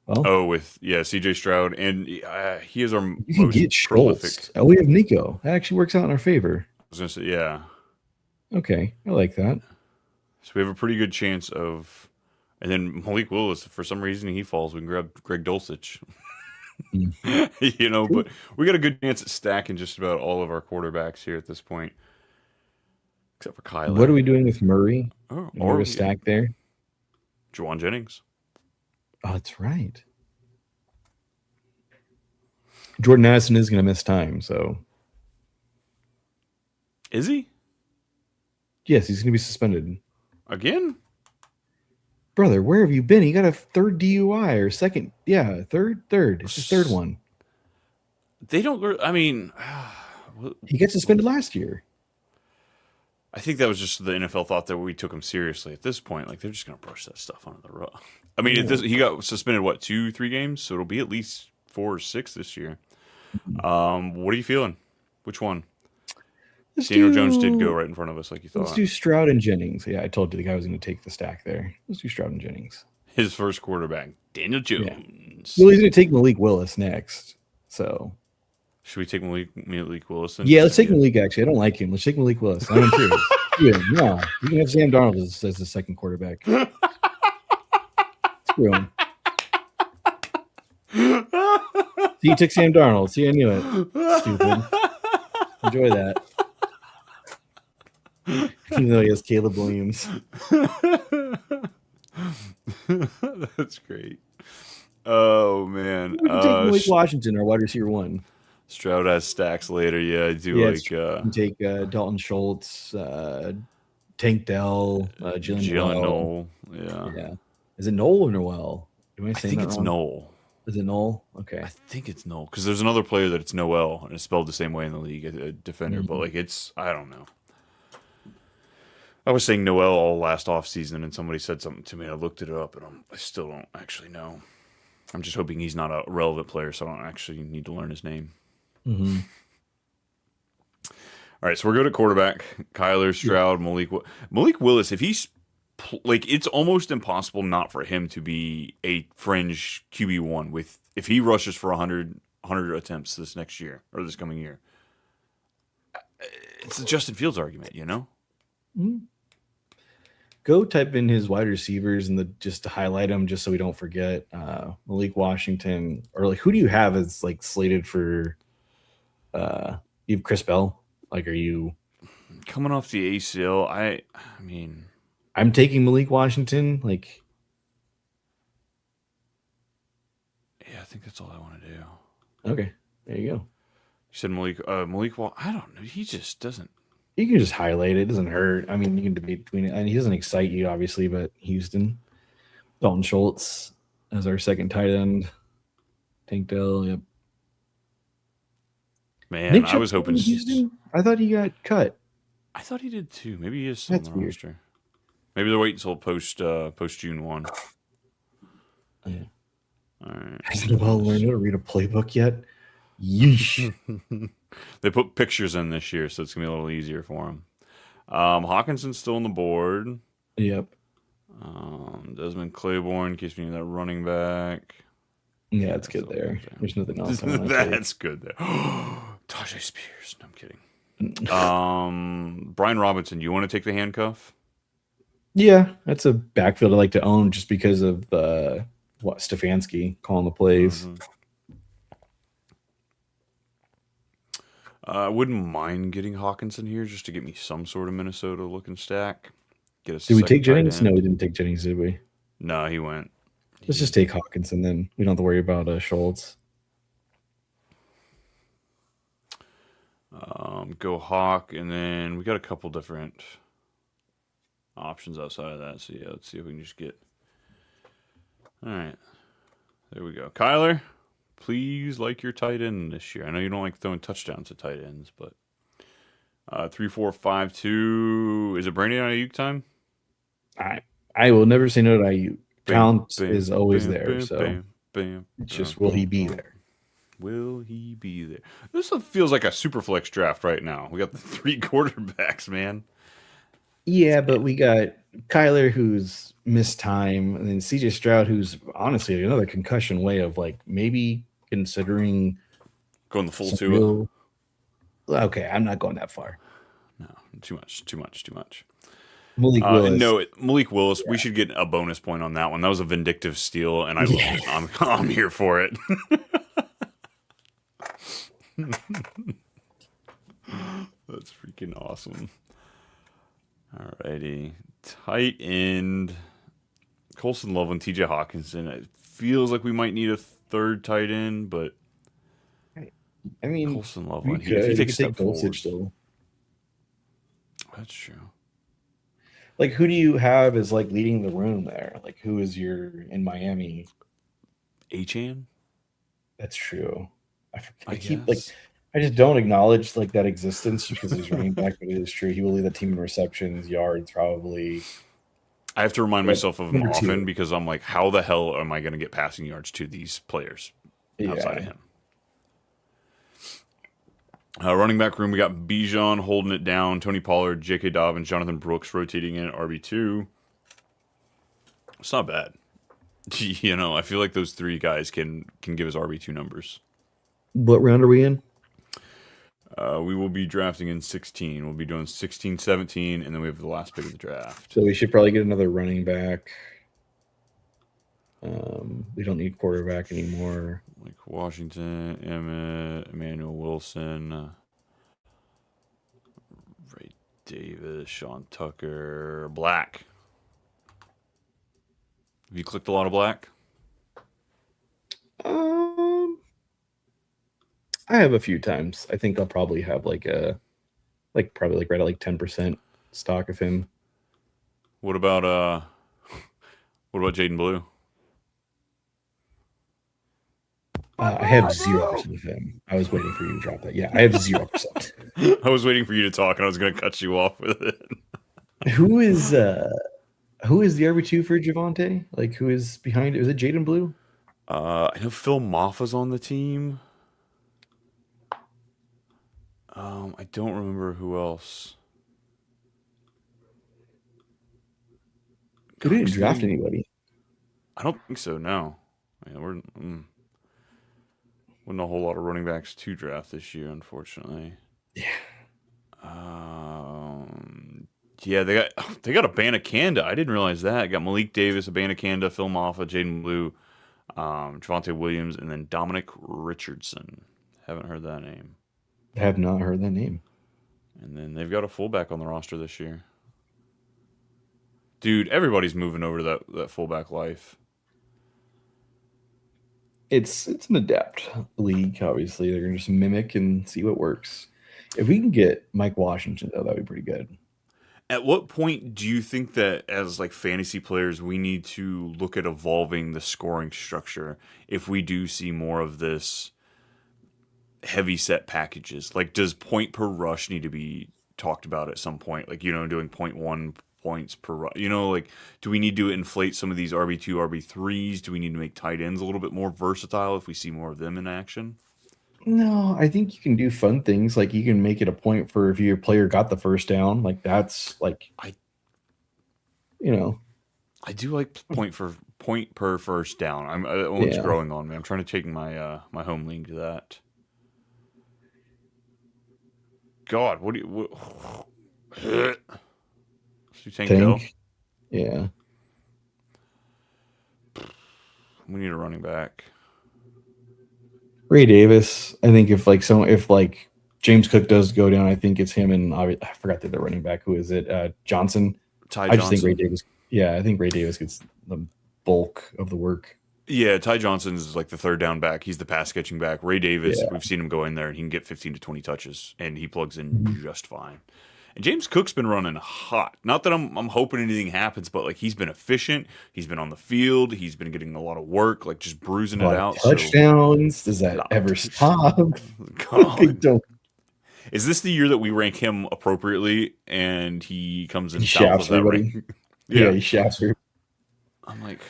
CJ Stroud, and he is our most get prolific. Oh, we have Nico. That actually works out in our favor. I was gonna say, yeah. Okay, I like that. So we have a pretty good chance of. And then Malik Willis, for some reason, he falls. We can grab Greg Dulcich. But we got a good chance at stacking just about all of our quarterbacks here at this point. Except for Kyler. What are we doing with Murray? Or a stack there? Juwan Jennings. Oh, that's right. Jordan Addison is going to miss time, so. Is he? Yes, he's going to be suspended. Again? Brother, where have you been? He got a 3rd DUI or 2nd. Yeah, third. It's his 3rd one. They don't. He got suspended last year. I think that was just the NFL thought that we took him seriously at this point. Like they're just going to brush that stuff under the rug. He got suspended 2-3 games, so it'll be at least 4 or 6 this year. What are you feeling? Which one? Let's Daniel Jones did go right in front of us, like you thought. Let's do Stroud and Jennings. Yeah, I told you the guy was going to take the stack there. Let's do Stroud and Jennings. His first quarterback, Daniel Jones. Yeah. Well, he's going to take Malik Willis next. So, should we take Malik Willis? Yeah, let's take Malik. Actually, I don't like him. Let's take Malik Willis. I'm curious. Yeah, no, you can have Sam Darnold as the second quarterback. Screw him. See, you took Sam Darnold. See, I knew it. Stupid. Enjoy that. Even though he has Caleb Williams. That's great. Oh, man. We can take Malik Washington, our wide receiver 1. Stroud has stacks later. Yeah, I do like... You can take Dalton Schultz, Tank Dell, Jalen Noel. Yeah. Is it Noel or Noel? I think it's Noel. Is it Noel? Okay. I think it's Noel. Because there's another player that it's Noel, and it's spelled the same way in the league, a defender. But, like, it's... I don't know. I was saying Noel all last offseason, and somebody said something to me. I looked it up, and I still don't actually know. I'm just hoping he's not a relevant player, so I don't actually need to learn his name. Mm-hmm. All right, so we're good at quarterback. Kyler, Stroud, Malik Willis. If he's like, it's almost impossible not for him to be a fringe QB1 if he rushes for 100 attempts this next year or this coming year. It's the Justin Fields argument, you know. Mm-hmm. Go type in his wide receivers and just to highlight them, just so we don't forget. Malik Washington, or like, who do you have as like slated for? You have Chris Bell. Like, are you coming off the ACL? I mean, I'm taking Malik Washington. Like, yeah, I think that's all I want to do. Okay, there you go. You said Malik. I don't know. He just doesn't. You can just highlight it. It doesn't hurt. I mean, you can debate between it. And he doesn't excite you, obviously, but Houston. Dalton Schultz as our second tight end. Tank Dell, yep. Man, I was hoping... Houston? I thought he got cut. I thought he did, too. Maybe he is still on the roster. Maybe they're waiting until post June 1. Yeah. All right. Hasn't well learned how to read a playbook yet? Yeesh. They put pictures in this year, so it's going to be a little easier for him. Hawkinson's still on the board. Yep. Desmond Claiborne, in case we need that running back. Yeah, it's good there. There's nothing else. That's good there. Tajay Spears. No, I'm kidding. Brian Robinson, you want to take the handcuff? Yeah, that's a backfield I like to own just because of Stefanski calling the plays. Mm-hmm. I wouldn't mind getting Hawkinson here just to get me some sort of Minnesota-looking stack. Did we take Jennings? No, we didn't take Jennings, did we? No, he went. Let's just take Hawkinson, then we don't have to worry about Schultz. Go Hawk, and then we got a couple different options outside of that. So, yeah, let's see if we can just get... All right. There we go. Kyler, please like your tight end this year. I know you don't like throwing touchdowns at tight ends, but 3, 4, 5, 2. Is it Brandon Ayuk time? I will never say no to Ayuk. Talent is always there, so it's just will he be there? Will he be there? This feels like a super flex draft right now. We got the 3 quarterbacks, man. Yeah, but we got Kyler, who's missed time, and then CJ Stroud, who's honestly another concussion way of like maybe considering going the full 2. Okay, I'm not going that far. No, too much. Malik Willis. Malik Willis. Yeah. We should get a bonus point on that one. That was a vindictive steal, and I love it. I'm here for it. That's freaking awesome. Alrighty. Tight end. Colson Love and TJ Hawkinson. It feels like we might need a third tight end, but I mean, Colson Love, if he takes a step forward. Still. That's true. Like, who do you have as like leading the room there? Like, who is in Miami? Achane? That's true. I just don't acknowledge like that existence because he's running back, but it is true. He will lead the team in receptions, yards, probably. I have to remind myself of him often because I'm like, how the hell am I going to get passing yards to these players outside of him? Running back room, we got Bijan holding it down, Tony Pollard, J.K. Dobbins, Jonathan Brooks rotating in at RB2. It's not bad. I feel like those three guys can give us RB2 numbers. What round are we in? We will be drafting in 16. We'll be doing 16, 17, and then we have the last pick of the draft. So we should probably get another running back. We don't need quarterback anymore. Like Washington, Emmett, Emmanuel Wilson, Ray Davis, Sean Tucker, Black. Have you clicked a lot of Black? I have a few times. I think I'll probably have probably right at 10% stock of him. What about Jaden Blue? I have 0% of him. I was waiting for you to drop that. Yeah, I have 0%. I was waiting for you to talk, and I was going to cut you off with it. Who is the RB2 for Javonte? Like, who is behind it? Is it Jaden Blue? I know Phil Moffa's on the team. I don't remember who else. We didn't draft anybody. I don't think so. No, wasn't a whole lot of running backs to draft this year, unfortunately. Yeah. Yeah, they got Abanikanda. I didn't realize that. Got Malik Davis, Abanikanda, Phil Moffa, Jaden Blue, Javonte Williams, and then Dominic Richardson. Haven't heard that name. I have not heard that name. And then they've got a fullback on the roster this year. Dude, everybody's moving over to that fullback life. It's an adept league, obviously. They're going to just mimic and see what works. If we can get Mike Washington, though, that'd be pretty good. At what point do you think that as like fantasy players, we need to look at evolving the scoring structure if we do see more of this heavy set packages? Like, does point per rush need to be talked about at some point? Like, doing 0.1 points per rush. Like, do we need to inflate some of these RB2, RB3s? Do we need to make tight ends a little bit more versatile if we see more of them in action? No, I think you can do fun things. Like, you can make it a point for if your player got the first down. Like, that's like, I do like point per first down. That one's growing on me. I'm trying to take my my home league to that. God, what? Tank? Yeah. We need a running back. Ray Davis. I think if James Cook does go down, I think it's him and I forgot the running back. Who is it? Johnson. I just think Ray Davis. Yeah, I think Ray Davis gets the bulk of the work. Yeah, Ty Johnson's like the third down back. He's the pass catching back. Ray Davis, we've seen him go in there and he can get 15 to 20 touches and he plugs in just fine. And James Cook's been running hot. Not that I'm hoping anything happens, but like he's been efficient. He's been on the field. He's been getting a lot of work, like just bruising it out. Touchdowns. Does that ever stop? God. Is this the year that we rank him appropriately and he comes in south of that rank? Yeah, he shafts her. I'm like,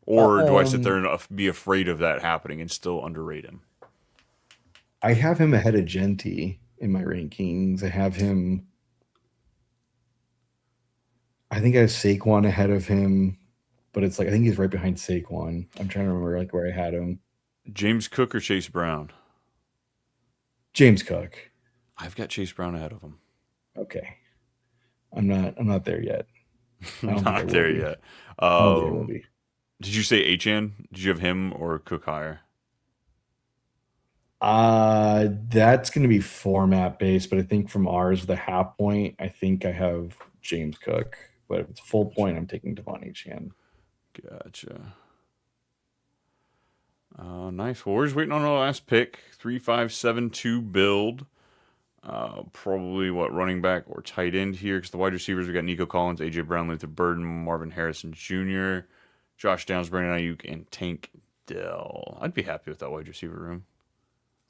or do I sit there and be afraid of that happening and still underrate him? I have him ahead of Genty in my rankings. I have him. I think I have Saquon ahead of him, but it's like I think he's right behind Saquon. I'm trying to remember like where I had him. James Cook or Chase Brown? James Cook. I've got Chase Brown ahead of him. Okay, I'm not there yet. Not there yet. Did you say HN? Did you have him or Cook higher? That's going to be format based, but I think from ours with a half point, I think I have James Cook. But if it's a full point, I'm taking Devon HN. Gotcha. Nice. Well, we're just waiting on our last pick. 3-5-7-2 build. Probably running back or tight end here because the wide receivers we got Nico Collins, AJ Brown, Luther Burden, Marvin Harrison Jr., Josh Downs, Brandon Ayuk, and Tank Dell. I'd be happy with that wide receiver room.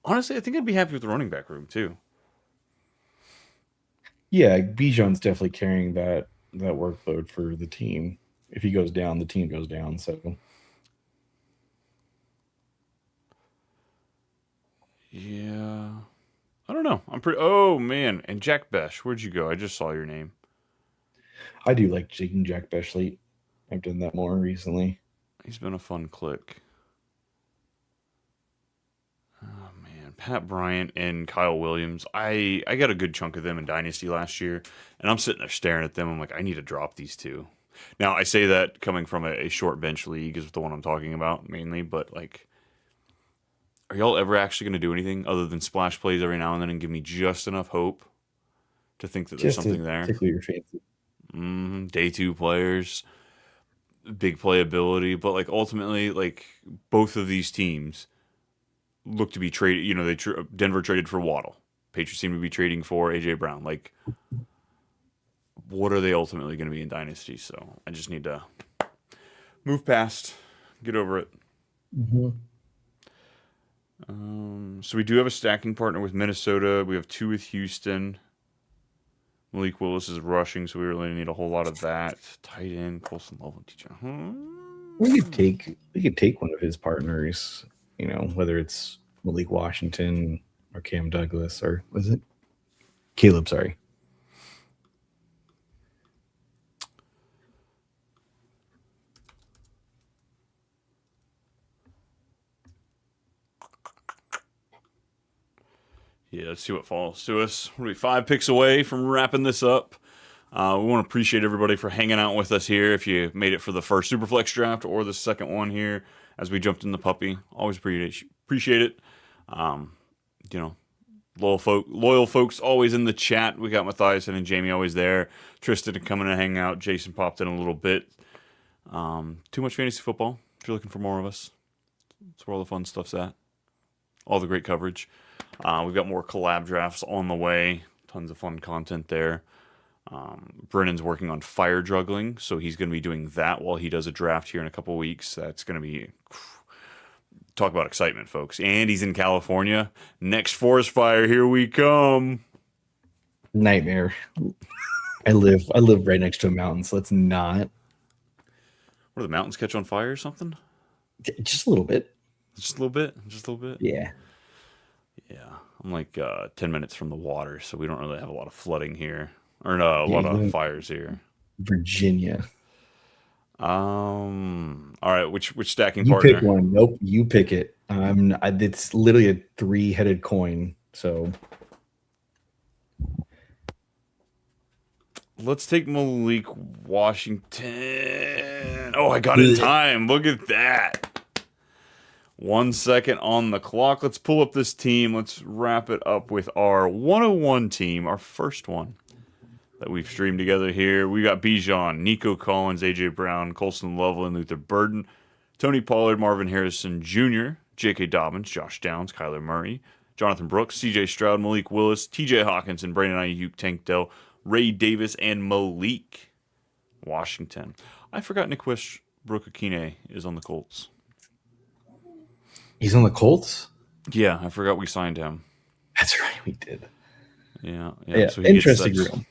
Honestly, I think I'd be happy with the running back room too. Yeah, Bijan's definitely carrying that workload for the team. If he goes down, the team goes down. So yeah. don't know. I'm pretty. Oh man, and Jack Besh, where'd you go? I just saw your name. I do like Jack Besh late. I've done that more recently. He's been a fun click. Oh man, Pat Bryant and Kyle Williams. I got a good chunk of them in Dynasty last year, and I'm sitting there staring at them. I'm like, I need to drop these two. Now I say that coming from a short bench league is the one I'm talking about mainly, but like, are y'all ever actually going to do anything other than splash plays every now and then and give me just enough hope to think that there's something there? Tickle your fancy. Day 2 players, big playability, but like ultimately, like both of these teams look to be traded. You know, Denver traded for Waddle. Patriots seem to be trading for AJ Brown. Like, what are they ultimately going to be in Dynasty? So I just need to move past, get over it. Mm-hmm. So we do have a stacking partner with Minnesota. We have 2 with Houston. Malik Willis is rushing, so we really need a whole lot of that. Tight end, Colson Love, teacher. We could take one of his partners. You know, whether it's Malik Washington or Cam Douglas, or was it Caleb? Sorry. Yeah, let's see what falls to us. We're 5 picks away from wrapping this up. We want to appreciate everybody for hanging out with us here. If you made it for the first Superflex draft or the second one here as we jumped in the puppy, always appreciate it. You know, loyal folks always in the chat. We got Matthias and Jamie always there. Tristan coming to hang out. Jason popped in a little bit. Too much fantasy football. If you're looking for more of us, that's where all the fun stuff's at. All the great coverage. We've got more collab drafts on the way. Tons of fun content there. Brennan's working on fire juggling, so he's going to be doing that while he does a draft here in a couple weeks. That's going to be... Talk about excitement, folks. And he's in California. Next forest fire, here we come. Nightmare. I live right next to a mountain, so let's not. What, do the mountains catch on fire or something? Just a little bit. Just a little bit? Just a little bit? Yeah. Yeah. I'm like 10 minutes from the water, so we don't really have a lot of flooding here. Or no, a lot of fires here. Virginia. All right, which stacking you partner? You pick one. Nope, you pick it. It's literally a 3-headed coin, so... Let's take Malik Washington. Oh, I got it in time. Look at that. 1 second on the clock. Let's pull up this team. Let's wrap it up with our 101 team, our first one that we've streamed together here. We got Bijan, Nico Collins, AJ Brown, Colson Loveland, Luther Burden, Tony Pollard, Marvin Harrison Jr., J.K. Dobbins, Josh Downs, Kyler Murray, Jonathan Brooks, C.J. Stroud, Malik Willis, T.J. Hawkinson, Brandon Ayuk, Tank Dell, Ray Davis, and Malik Washington. I forgot Nick Westbrook-Akine is on the Colts. He's on the Colts? Yeah, I forgot we signed him. That's right, we did. Yeah. So interesting room.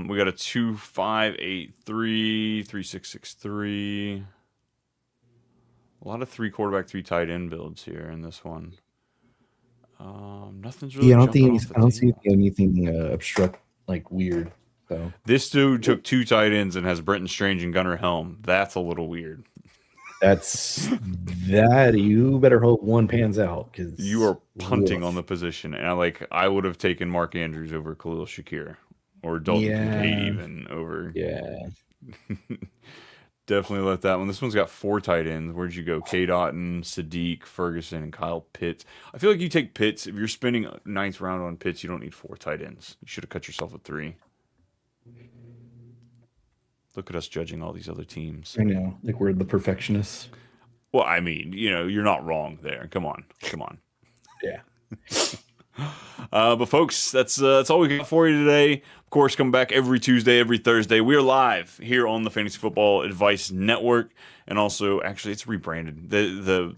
We got a 2-5-8-3, 3-6-6-3. A lot of 3 quarterback, 3 tight end builds here in this one. Nothing's really. Yeah, I don't see anything obstruct like weird. So this dude took 2 tight ends and has Brenton Strange and Gunnar Helm. That's a little weird. You better hope one pans out because you are punting on the position, and I would have taken Mark Andrews over Khalil Shakir or Dalton Kincaid even over. Yeah, definitely let that one. This one's got 4 tight ends. Where'd you go? K. Dotton, Sadiq, Ferguson, and Kyle Pitts. I feel like you take Pitts if you're spending 9th round on Pitts. You don't need 4 tight ends. You should have cut yourself at 3. Look at us judging all these other teams. I know, like we're the perfectionists. Well, I mean, you're not wrong there. Come on. Yeah. But folks, that's all we got for you today. Of course, come back every Tuesday, every Thursday. We are live here on the Fantasy Football Advice Network, and also, actually, it's rebranded. The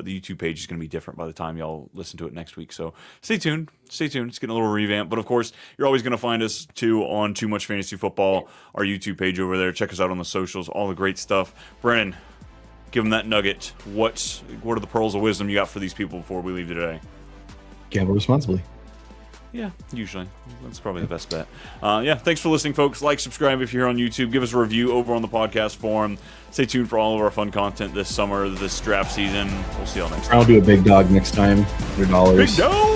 YouTube page is going to be different by the time y'all listen to it next week. So stay tuned. It's getting a little revamp. But of course, you're always going to find us too on Too Much Fantasy Football, our YouTube page over there. Check us out on the socials, all the great stuff. Brennan, give them that nugget. What are the pearls of wisdom you got for these people before we leave today? Gamble responsibly. Yeah, usually. That's probably the best bet. Yeah, thanks for listening, folks. Like, subscribe if you're here on YouTube. Give us a review over on the podcast forum. Stay tuned for all of our fun content this summer, this draft season. We'll see y'all next time. I'll do a big dog next time. $100. Big dog!